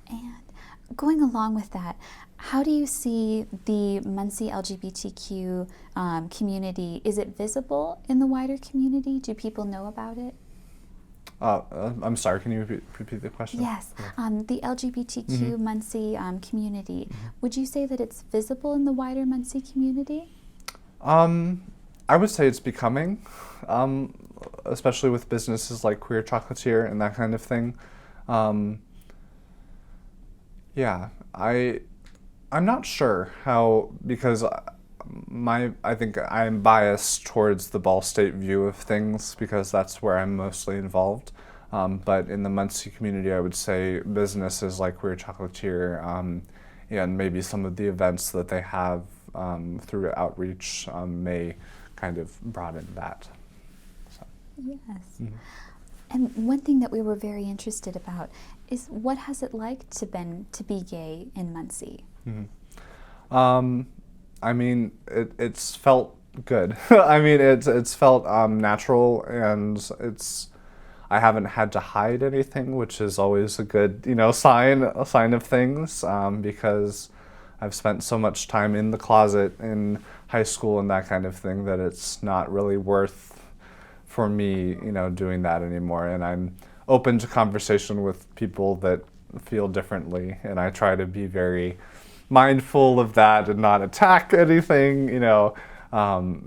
And going along with that, how do you see the Muncie LGBTQ community? Is it visible in the wider community? Do people know about it? I'm sorry, can you repeat the question? Yes. The LGBTQ Muncie community, Mm-hmm. would you say that it's visible in the wider Muncie community? I would say it's becoming, especially with businesses like Queer Chocolatier and that kind of thing. Yeah, I'm not sure how, because I think I'm biased towards the Ball State view of things, because that's where I'm mostly involved. But in the Muncie community, I would say businesses like Queer Chocolatier and maybe some of the events that they have through outreach may kind of broaden that. So. Yes. Mm-hmm. And one thing that we were very interested about is, what has it like to be gay in Muncie? Mm-hmm. I mean, it's felt good. I mean, it's felt natural, and I haven't had to hide anything, which is always a good sign of things, because I've spent so much time in the closet in high school and that kind of thing that it's not really worth for me, doing that anymore. And I'm open to conversation with people that feel differently, and I try to be very mindful of that and not attack anything,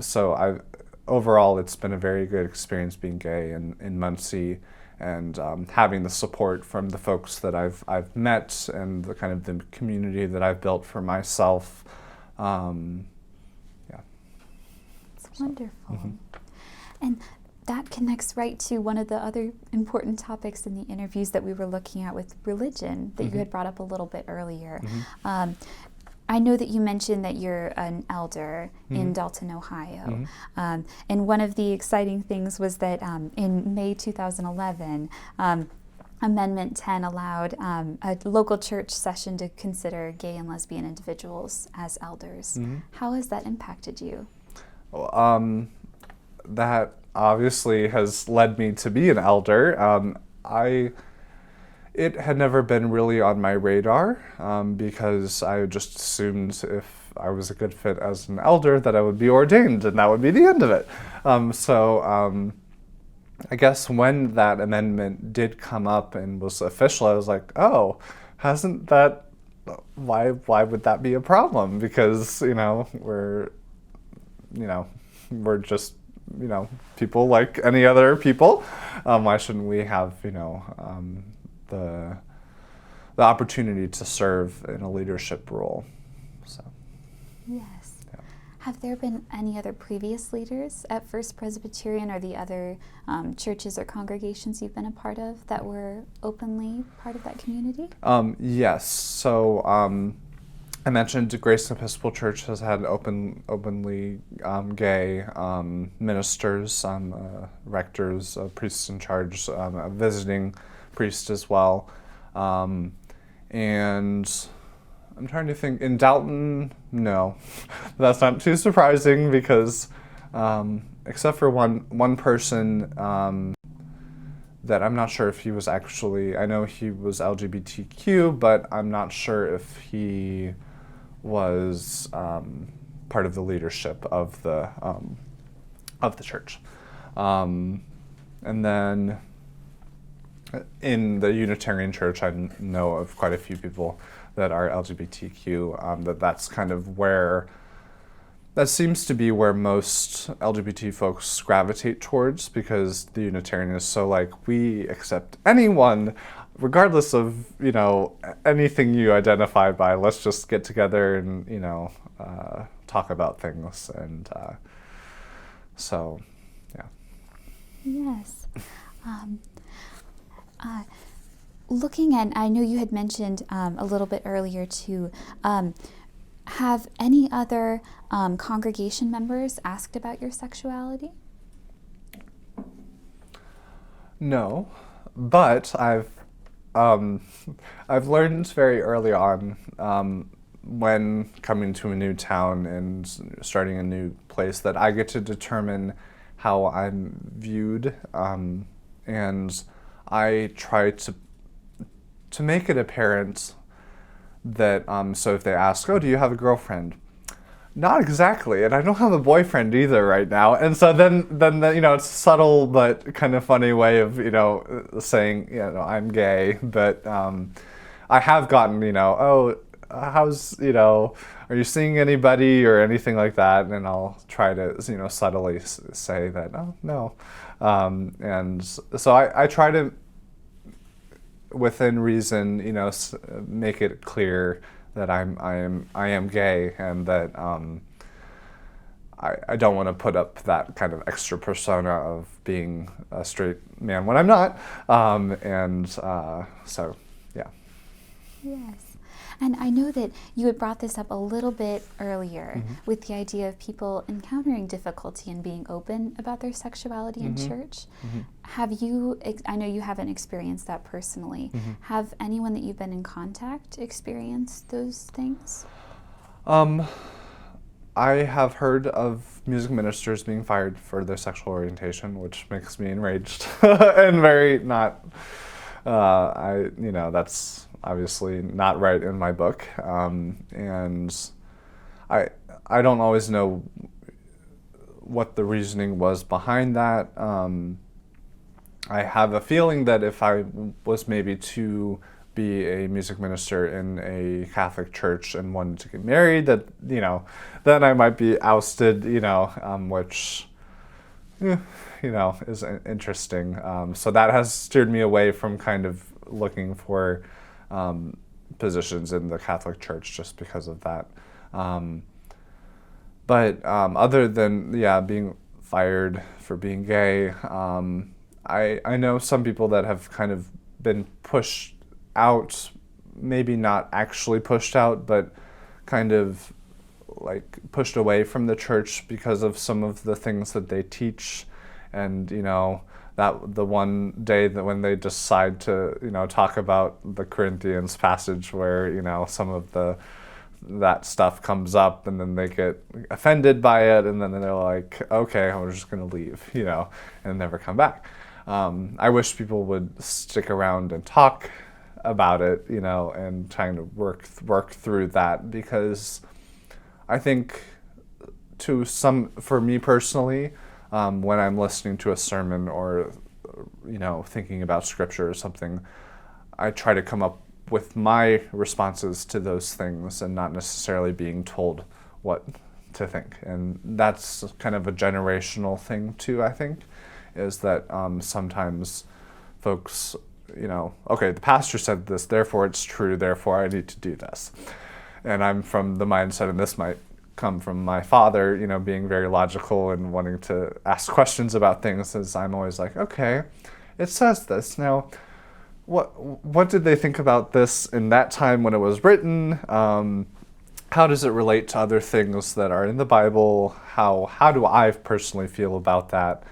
So overall, it's been a very good experience being gay in Muncie, and having the support from the folks that I've met, and the kind of the community that I've built for myself. Yeah. It's wonderful. And that connects right to one of the other important topics in the interviews that we were looking at with religion that you had brought up a little bit earlier. I know that you mentioned that you're an elder in Dalton, Ohio. And one of the exciting things was that in May 2011, Amendment 10 allowed a local church session to consider gay and lesbian individuals as elders. How has that impacted you? That obviously has led me to be an elder. It had never been really on my radar, because I just assumed if I was a good fit as an elder that I would be ordained, and that would be the end of it. I guess when that amendment did come up and was official, I was like, oh, why would that be a problem? Because, we're just, people like any other people. Why shouldn't we have, the opportunity to serve in a leadership role? So. Yes. Yeah. Have there been any other previous leaders at First Presbyterian or the other churches or congregations you've been a part of that were openly part of that community? Yes. So I mentioned Grace Episcopal Church has had openly gay ministers, rectors, priests in charge, a visiting priest as well. And I'm trying to think, in Dalton, no. That's not too surprising, because except for one person that I'm not sure if he was actually, I know he was LGBTQ, but I'm not sure if he was part of the leadership of the church. And then in the Unitarian Church, I know of quite a few people that are LGBTQ, that's kind of where, that seems to be where most LGBT folks gravitate towards, because the Unitarian is so like, we accept anyone, regardless of, you know, anything you identify by. Let's just get together and, you know, talk about things. And so, yeah. Yes. Looking at, I know you had mentioned a little bit earlier too, have any other congregation members asked about your sexuality? No, but I've learned very early on, when coming to a new town and starting a new place, that I get to determine how I'm viewed, and I try to make it apparent that, so if they ask, oh, do you have a girlfriend? Not exactly, and I don't have a boyfriend either right now. And so then you know, it's a subtle but kind of funny way of, you know, saying, you know, I'm gay. But I have gotten, you know, oh, how's, you know, are you seeing anybody or anything like that? And I'll try to, you know, subtly say that, oh, no. And so I try to, within reason, you know, make it clear that I am gay, and that I don't want to put up that kind of extra persona of being a straight man when I'm not, so yeah. Yes. And I know that you had brought this up a little bit earlier with the idea of people encountering difficulty in being open about their sexuality in church. Have you, I know you haven't experienced that personally, have anyone that you've been in contact experienced those things? I have heard of music ministers being fired for their sexual orientation, which makes me enraged and very not, you know, that's obviously not right in my book, and I don't always know what the reasoning was behind that. I have a feeling that if I was maybe to be a music minister in a Catholic church and wanted to get married, that, you know, then I might be ousted, you know, which, you know, is interesting. So that has steered me away from kind of looking for positions in the Catholic Church just because of that. But other than, yeah, being fired for being gay, I know some people that have kind of been pushed out, maybe not actually pushed out, but kind of like pushed away from the church because of some of the things that they teach. And, you know, that the one day that when they decide to, you know, talk about the Corinthians passage where, you know, some of that stuff comes up, and then they get offended by it, and then they're like, okay, we're just gonna leave, you know, and never come back. I wish people would stick around and talk about it, you know, and trying to work through that, because I think for me personally, when I'm listening to a sermon or, you know, thinking about scripture or something, I try to come up with my responses to those things and not necessarily being told what to think. And that's kind of a generational thing too, I think, is that sometimes folks, you know, okay, the pastor said this, therefore it's true, therefore I need to do this. And I'm from the mindset, and this might come from my father, you know, being very logical and wanting to ask questions about things, as I'm always like, okay, it says this. Now, what did they think about this in that time when it was written? How does it relate to other things that are in the Bible? How do I personally feel about that?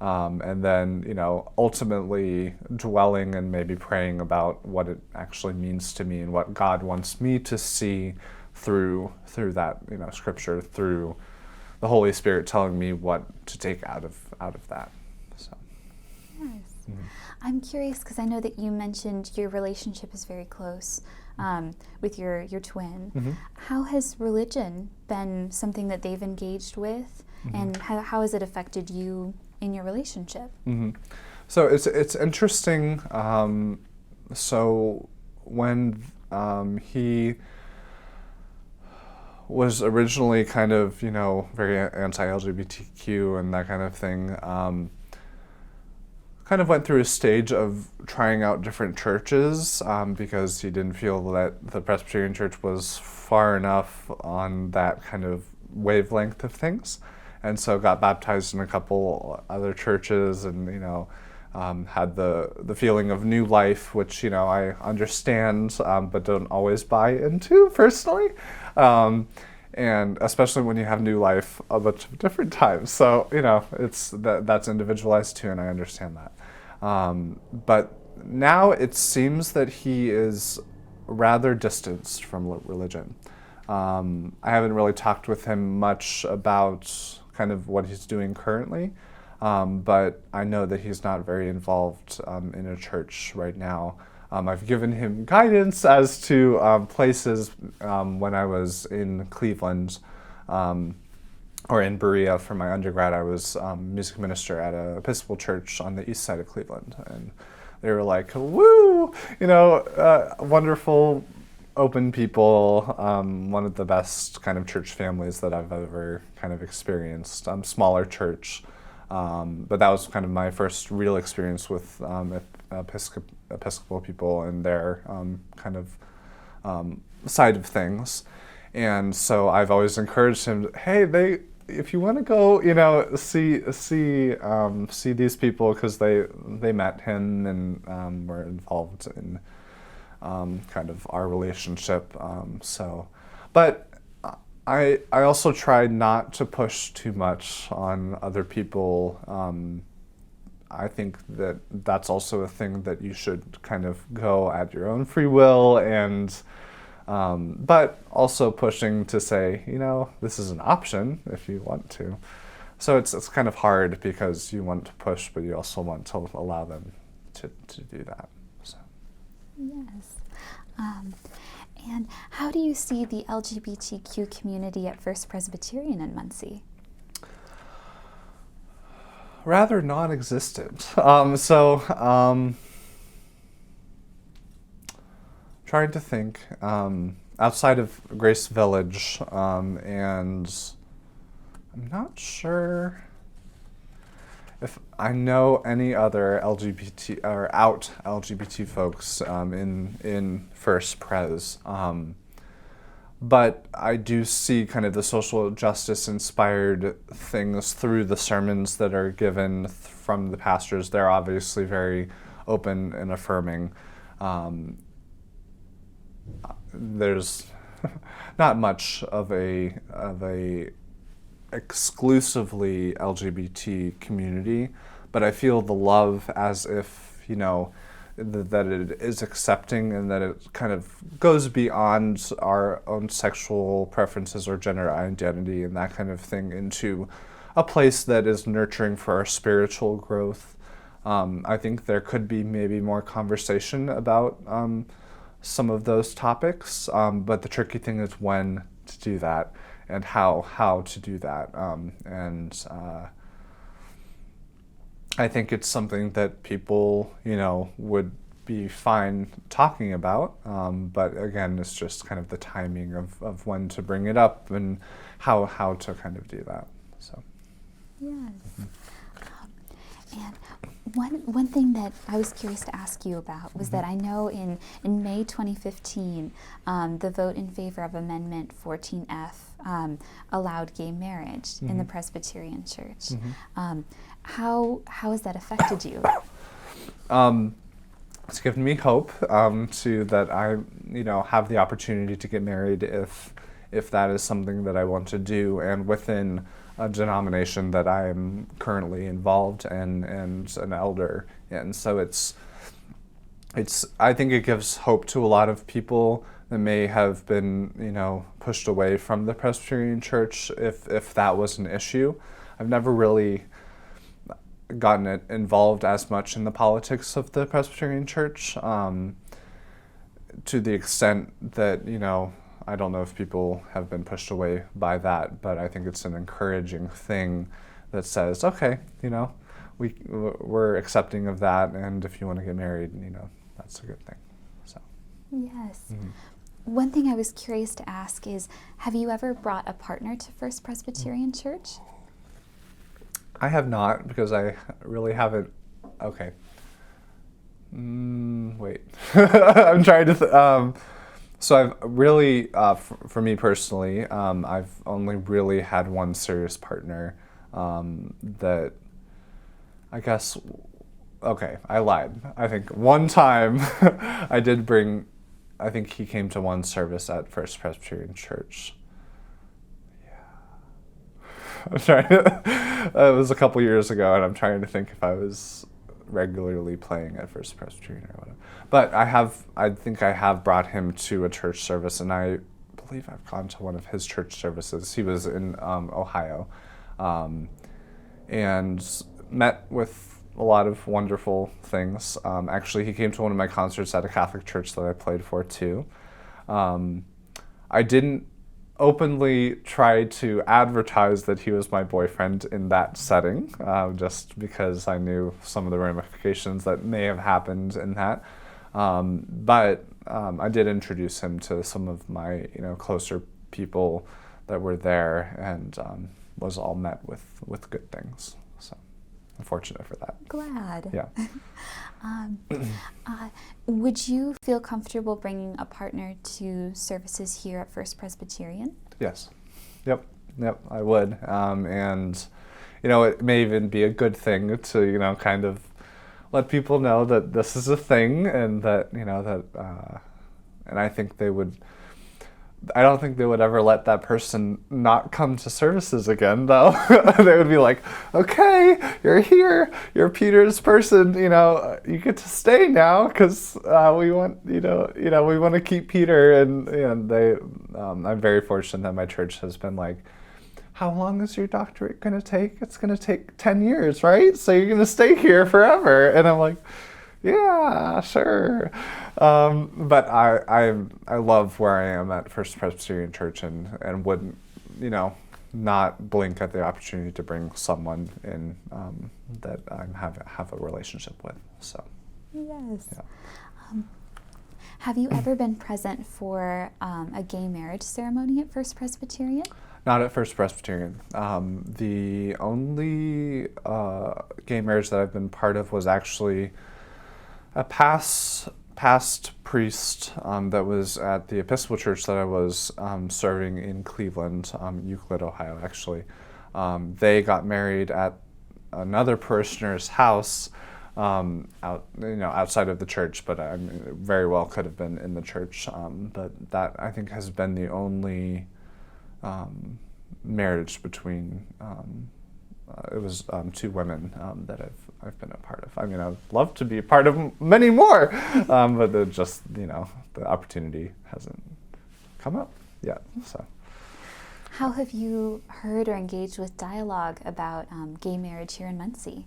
And then, you know, ultimately dwelling and maybe praying about what it actually means to me and what God wants me to see through that, you know, scripture, through the Holy Spirit telling me what to take out of that. So. Yes. I'm curious because I know that you mentioned your relationship is very close with your twin. How has religion been something that they've engaged with, and how has it affected you in your relationship? So it's interesting. So when He was originally kind of, very anti-LGBTQ and that kind of thing. Kind of went through a stage of trying out different churches because he didn't feel that the Presbyterian Church was far enough on that kind of wavelength of things. And so got baptized in a couple other churches and, had the feeling of new life, which, I understand but don't always buy into personally. And especially when you have new life a bunch of different times. So, that's individualized too, and I understand that. But now it seems that he is rather distanced from religion. I haven't really talked with him much about kind of what he's doing currently, but I know that he's not very involved in a church right now. I've given him guidance as to places when I was in Cleveland or in Berea for my undergrad. I was music minister at an Episcopal church on the east side of Cleveland. And they were like, woo, wonderful, open people, one of the best kind of church families that I've ever kind of experienced. Smaller church, but that was kind of my first real experience with Episcopal people and their kind of side of things. And so I've always encouraged him, hey, if you want to go, see these people, because they met him and were involved in kind of our relationship. But I also try not to push too much on other people. I think that that's also a thing that you should kind of go at your own free will, and but also pushing to say, this is an option if you want to. So it's kind of hard because you want to push, but you also want to allow them to do that. So. Yes. And how do you see the LGBTQ community at First Presbyterian in Muncie? Rather non-existent. Trying to think outside of Grace Village, and I'm not sure if I know any other LGBT or out LGBT folks in First Pres. But I do see kind of the social justice inspired things through the sermons that are given from the pastors. They're obviously very open and affirming. There's not much of a exclusively LGBT community, but I feel the love as if, that it is accepting and that it kind of goes beyond our own sexual preferences or gender identity and that kind of thing into a place that is nurturing for our spiritual growth. I think there could be maybe more conversation about some of those topics, but the tricky thing is when to do that and how to do that. I think it's something that people, would be fine talking about, but again, it's just kind of the timing of when to bring it up and how to kind of do that. So. Yes. And one thing that I was curious to ask you about was that I know in May 2015, the vote in favor of Amendment 14F allowed gay marriage in the Presbyterian Church. How has that affected you? It's given me hope to that I have the opportunity to get married if that is something that I want to do, and within a denomination that I am currently involved in and an elder in. So it's I think it gives hope to a lot of people that may have been pushed away from the Presbyterian Church if that was an issue. I've never really gotten involved as much in the politics of the Presbyterian Church to the extent that I don't know if people have been pushed away by that, but I think it's an encouraging thing that says, okay, we're accepting of that, and if you want to get married, that's a good thing. So. Yes. One thing I was curious to ask is, have you ever brought a partner to First Presbyterian Church? I have not, because I really haven't. Okay. Wait. I'm trying to. So I've really, for me personally, I've only really had one serious partner. That I guess. Okay, I lied. I think one time I did bring. I think he came to one service at First Presbyterian Church. I'm trying to, it was a couple years ago, and I'm trying to think if I was regularly playing at First Presbyterian or whatever. But I think I have brought him to a church service, and I believe I've gone to one of his church services. He was in Ohio, and met with a lot of wonderful things. Actually, he came to one of my concerts at a Catholic church that I played for too. I didn't openly try to advertise that he was my boyfriend in that setting, just because I knew some of the ramifications that may have happened in that. But I did introduce him to some of my, closer people that were there, and was all met with good things. So I'm fortunate for that. Glad. Yeah. Would you feel comfortable bringing a partner to services here at First Presbyterian? Yes. Yep, I would. And, it may even be a good thing to, kind of let people know that this is a thing, and that, and I think I don't think they would ever let that person not come to services again, though. They would be like, okay, you're here, you're Peter's person, you get to stay now, because we want, we want to keep Peter. And they, I'm very fortunate that my church has been like, how long is your doctorate going to take? It's going to take 10 years, right? So you're going to stay here forever. And I'm like, yeah, sure. But I love where I am at First Presbyterian Church, and wouldn't, not blink at the opportunity to bring someone in that I have a relationship with. So. Yes. Yeah. Have you ever been present for a gay marriage ceremony at First Presbyterian? Not at First Presbyterian. The only gay marriage that I've been part of was actually a past priest that was at the Episcopal Church that I was serving in Cleveland, Euclid, Ohio, actually. They got married at another parishioner's house outside of the church, but I very well could have been in the church. But that, I think, has been the only marriage between it was two women that I've been a part of. I mean, I'd love to be a part of many more, but the opportunity hasn't come up yet. So, how have you heard or engaged with dialogue about gay marriage here in Muncie?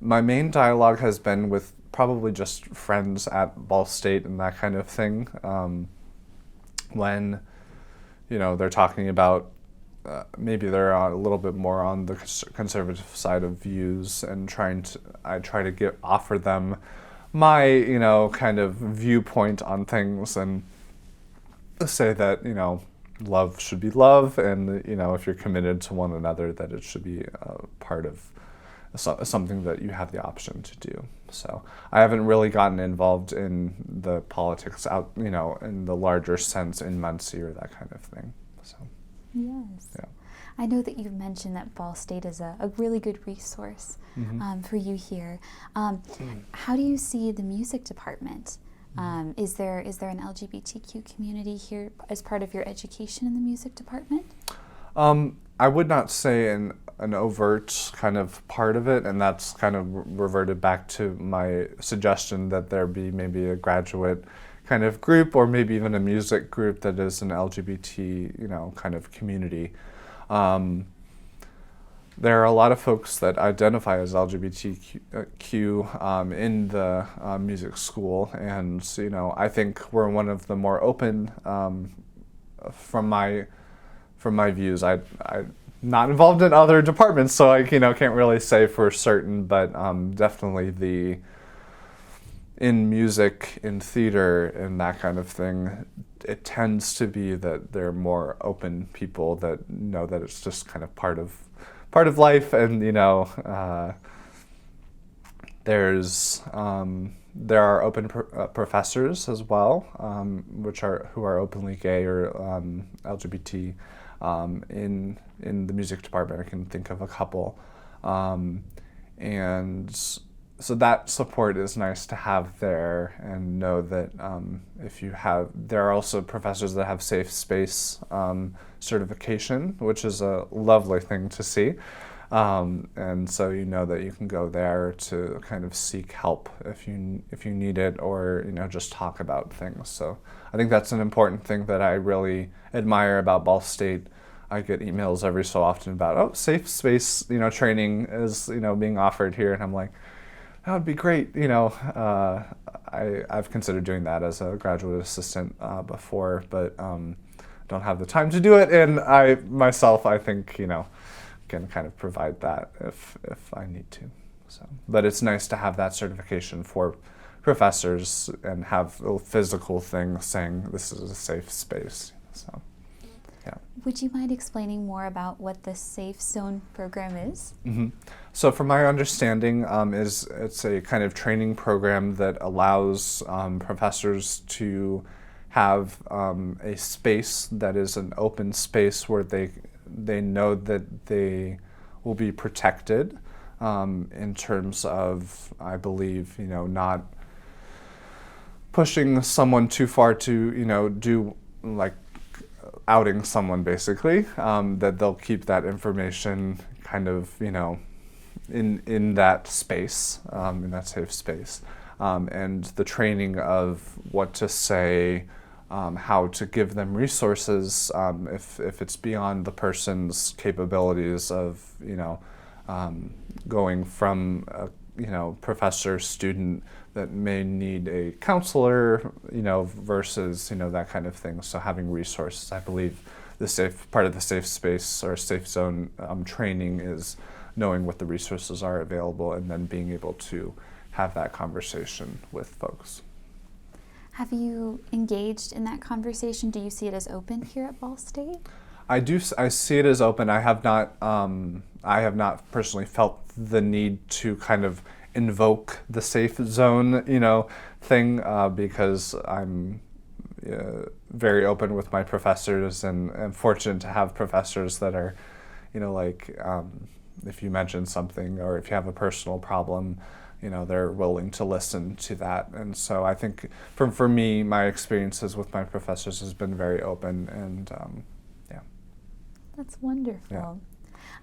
My main dialogue has been with probably just friends at Ball State and that kind of thing. When they're talking about maybe they're a little bit more on the conservative side of views, and I try to offer them my kind of viewpoint on things, and say that love should be love, and if you're committed to one another, that it should be part of something that you have the option to do. So I haven't really gotten involved in the politics out, in the larger sense in Muncie or that kind of thing. So. Yes. Yeah. I know that you've mentioned that Ball State is a really good resource for you here. How do you see the music department? Is there an LGBTQ community here as part of your education in the music department? I would not say an overt kind of part of it, and that's kind of reverted back to my suggestion that there be maybe a graduate kind of group, or maybe even a music group that is an LGBT, kind of community. There are a lot of folks that identify as LGBTQ in the music school, and I think we're one of the more open. From my views, I not involved in other departments, so I can't really say for certain, but definitely in music, in theater, and that kind of thing, it tends to be that they're more open people that know that it's just kind of part of life, and there are open professors as well, who are openly gay or LGBT in the music department. I can think of a couple, and so that support is nice to have there, and know that there are also professors that have safe space certification, which is a lovely thing to see. And so that you can go there to kind of seek help if you need it, or just talk about things. So I think that's an important thing that I really admire about Ball State. I get emails every so often about, safe space training is being offered here, and I'm like, that would be great. I've considered doing that as a graduate assistant before, but don't have the time to do it, and I think can kind of provide that if I need to. So, but it's nice to have that certification for professors and have a physical thing saying this is a safe space. So, yeah. Would you mind explaining more about what the Safe Zone program is? Mm-hmm. So, from my understanding, it's a kind of training program that allows professors to have a space that is an open space where they know that they will be protected in terms of, I believe, not pushing someone too far to, do like outing someone, basically, that they'll keep that information kind of, in that space, in that safe space. And the training of what to say, how to give them resources if it's beyond the person's capabilities of going from a part student that may need a counselor versus that kind of thing. So having resources, I believe part of the safe space or safe zone training is knowing what the resources are available and then being able to have that conversation with folks. Have you engaged in that conversation? Do you see it as open here at Ball State? I do. I see it as open. I have not personally felt the need to kind of invoke the safe zone, thing, because I'm very open with my professors, and I'm fortunate to have professors that are, if you mention something or if you have a personal problem, they're willing to listen to that. And so I think for me, my experiences with my professors has been very open, and yeah. That's wonderful. Yeah.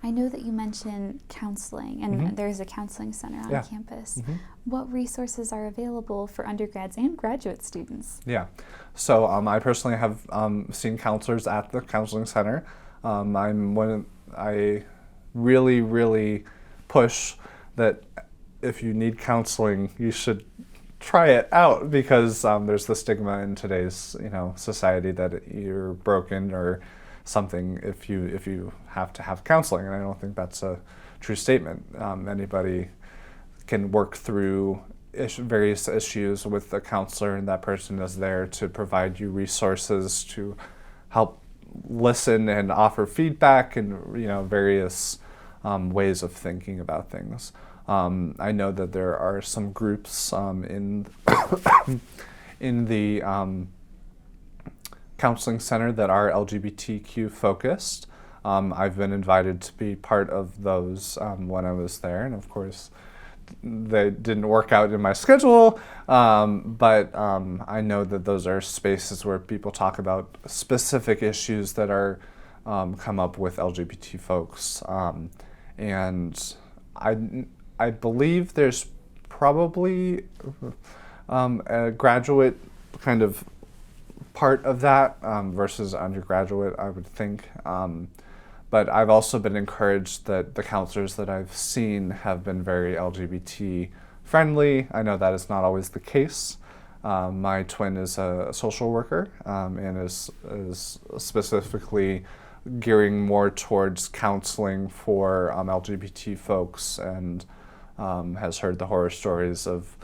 I know that you mentioned counseling, and Mm-hmm. there's a counseling center on Yeah. campus. Mm-hmm. What resources are available for undergrads and graduate students? Yeah. So I personally have seen counselors at the counseling center. I really, really push that if you need counseling, you should try it out, because there's the stigma in today's society that you're broken or something if you have to have counseling, and I don't think that's a true statement. Anybody can work through various issues with a counselor, and that person is there to provide you resources to help listen and offer feedback and various ways of thinking about things. I know that there are some groups in the counseling center that are LGBTQ focused. I've been invited to be part of those when I was there, and of course they didn't work out in my schedule, but I know that those are spaces where people talk about specific issues that are come up with LGBT folks, and I believe there's probably a graduate kind of part of that versus undergraduate, I would think. But I've also been encouraged that the counselors that I've seen have been very LGBT friendly. I know that is not always the case. My twin is a social worker and is specifically gearing more towards counseling for LGBT folks, and has heard the horror stories of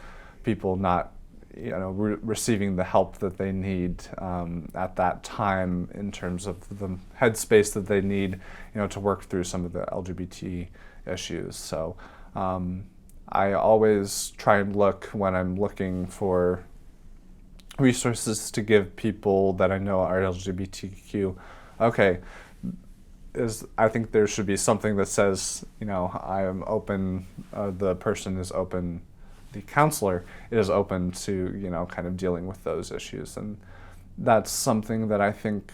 people not receiving the help that they need at that time in terms of the headspace that they need to work through some of the LGBT issues. So I always try and look, when I'm looking for resources to give people that I know are LGBTQ, I think there should be something that says, I am open, the person is open, the counselor is open to, kind of dealing with those issues. And that's something that I think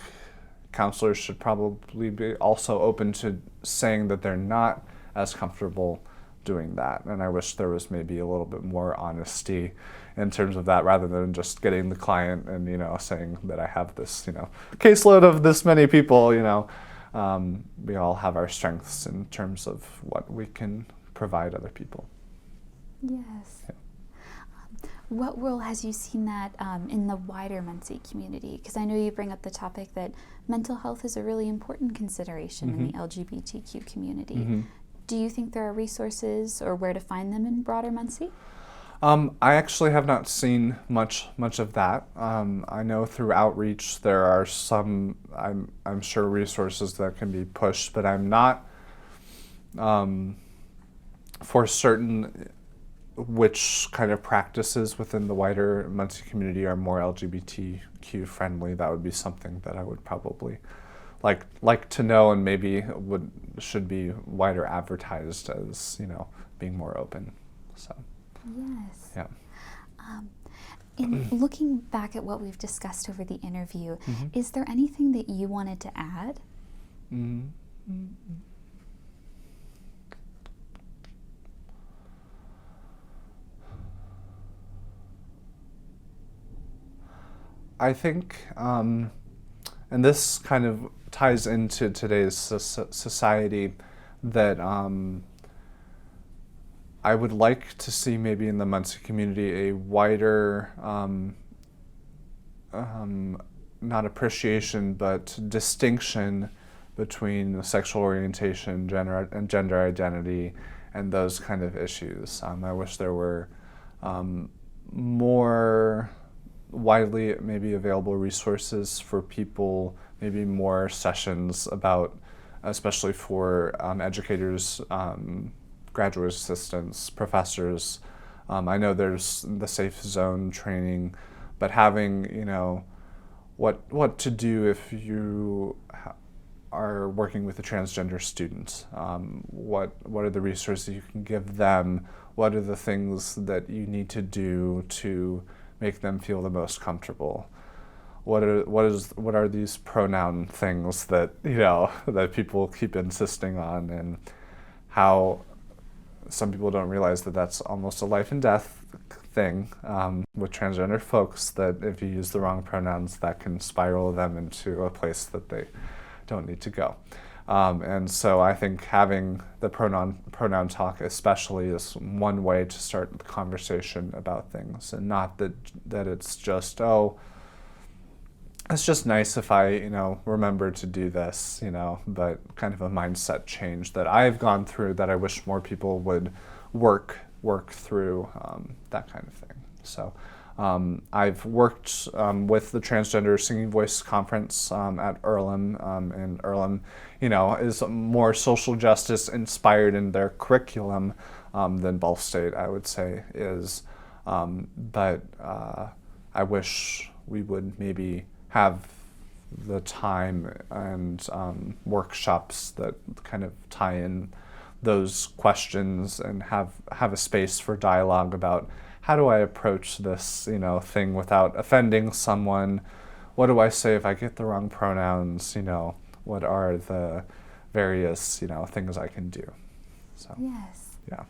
counselors should probably be also open to saying that they're not as comfortable doing that. And I wish there was maybe a little bit more honesty in terms of that, rather than just getting the client and, saying that I have this, caseload of this many people, we all have our strengths in terms of what we can provide other people. Yes. Yeah. What role has you seen that in the wider Muncie community? Because I know you bring up the topic that mental health is a really important consideration in the LGBTQ community. Do you think there are resources or where to find them in broader Muncie? I actually have not seen much of that. I know through outreach there are some, I'm sure, resources that can be pushed, but I'm not for certain which kind of practices within the wider Muncie community are more LGBTQ friendly. That would be something that I would probably like to know, and maybe should be wider advertised as being more open. So. Yes. Yeah. In looking back at what we've discussed over the interview, is there anything that you wanted to add? I think, and this kind of ties into today's society, that I would like to see maybe in the Muncie community a wider, not appreciation, but distinction between sexual orientation, gender identity, and those kind of issues. I wish there were more widely maybe available resources for people, maybe more sessions about, especially for educators, graduate assistants, professors. I know there's the safe zone training, but having, what to do if you are working with a transgender student. What are the resources you can give them? What are the things that you need to do to make them feel the most comfortable? What are these pronoun things that that people keep insisting on, and how some people don't realize that that's almost a life and death thing with transgender folks, that if you use the wrong pronouns, that can spiral them into a place that they don't need to go. And so I think having the pronoun talk especially is one way to start the conversation about things, and not that it's just, it's just nice if I, remember to do this, but kind of a mindset change that I've gone through that I wish more people would work through, that kind of thing. So I've worked with the Transgender Singing Voice Conference at Earlham, and Earlham, is more social justice inspired in their curriculum than Ball State, I would say, is. But I wish we would maybe have the time and workshops that kind of tie in those questions, and have a space for dialogue about how do I approach this, thing without offending someone? What do I say if I get the wrong pronouns? What are the various, things I can do? So, yes. Yeah.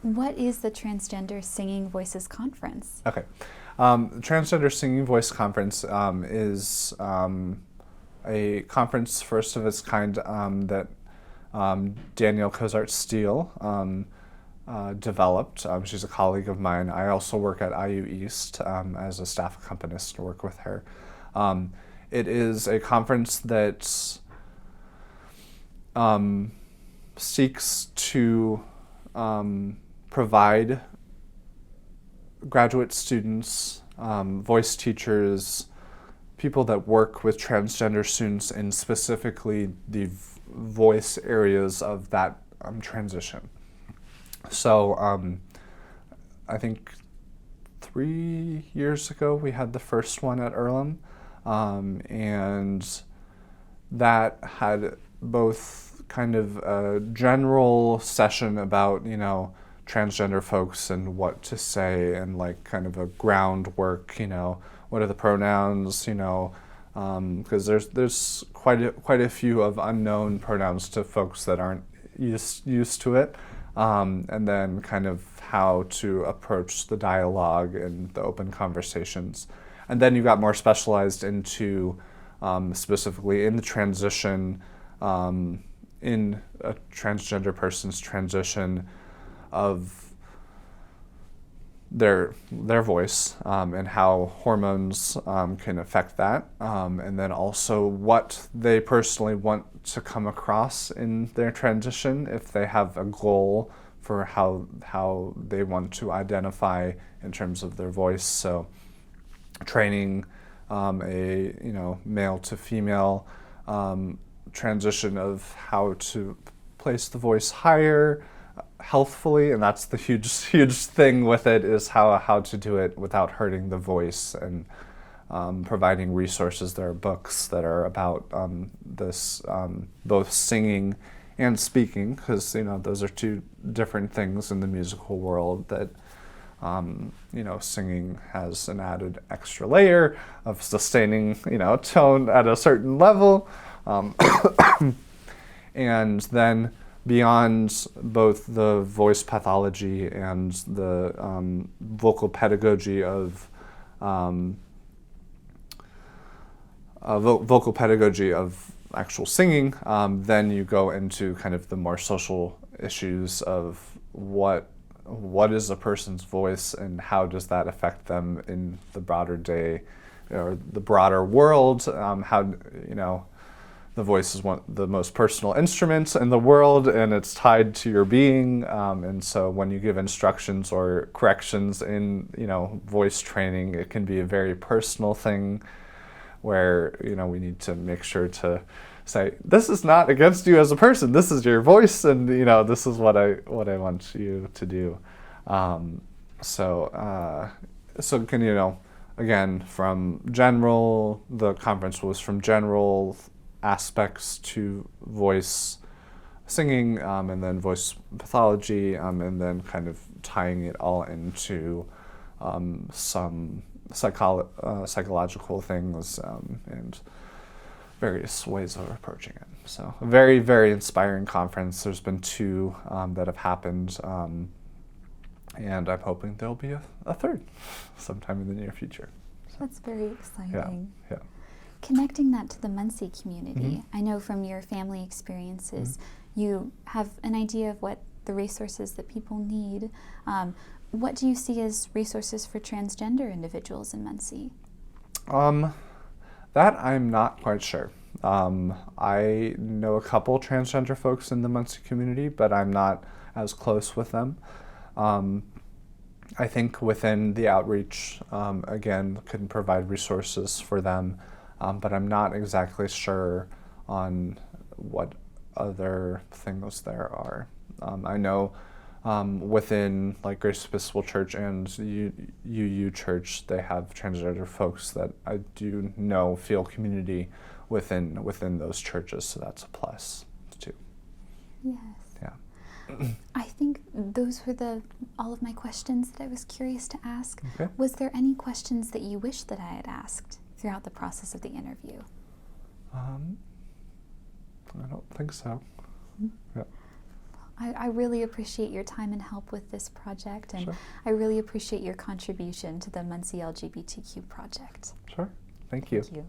What is the Transgender Singing Voices Conference? Okay. The Transgender Singing Voice Conference is a conference first of its kind that Danielle Cozart-Steele developed. She's a colleague of mine. I also work at IU East as a staff accompanist to work with her. It is a conference that seeks to provide graduate students, voice teachers, people that work with transgender students in specifically the voice areas of that transition. So I think 3 years ago we had the first one at Earlham, and that had both kind of a general session about, you know, transgender folks and what to say, and like kind of a groundwork, you know, what are the pronouns, you know, because there's quite a few of unknown pronouns to folks that aren't used to it, and then kind of how to approach the dialogue and the open conversations. And then you got more specialized into specifically in the transition, in a transgender person's transition of their voice, and how hormones can affect that, and then also what they personally want to come across in their transition, if they have a goal for how they want to identify in terms of their voice. So training a, you know, male to female transition of how to place the voice higher healthfully, and that's the huge thing with it, is how to do it without hurting the voice, and providing resources. There are books that are about this, both singing and speaking, because, you know, those are two different things in the musical world that, you know, singing has an added extra layer of sustaining, you know, tone at a certain level, and then beyond both the voice pathology and the vocal pedagogy of actual singing, then you go into kind of the more social issues of what is a person's voice and how does that affect them in the broader day or the broader world. How, you know, the voice is one of the most personal instruments in the world, and it's tied to your being. And so when you give instructions or corrections in, you know, voice training, it can be a very personal thing where, you know, we need to make sure to say, this is not against you as a person, this is your voice, and, you know, this is what I want you to do. So can, you know, again, from general, the conference was from general aspects to voice singing, and then voice pathology, and then kind of tying it all into some psychological things, and various ways of approaching it. So a very, very inspiring conference. There's been 2 that have happened, and I'm hoping there'll be a third sometime in the near future. That's very exciting. Yeah. Connecting that to the Muncie community, Mm-hmm. I know from your family experiences, you have an idea of what the resources that people need. What do you see as resources for transgender individuals in Muncie? That I'm not quite sure. I know a couple transgender folks in the Muncie community, but I'm not as close with them. I think within the outreach, again, can provide resources for them, but I'm not exactly sure on what other things there are. I know within like Grace Episcopal Church and UU Church, they have transgender folks that I do know feel community within those churches, so that's a plus too. Yes. Yeah. I think those were all of my questions that I was curious to ask. Okay. Was there any questions that you wish that I had asked throughout the process of the interview? I don't think so. Yeah. I really appreciate your time and help with this project, and Sure. I really appreciate your contribution to the Muncie LGBTQ project. Sure. Thank you. Thank you.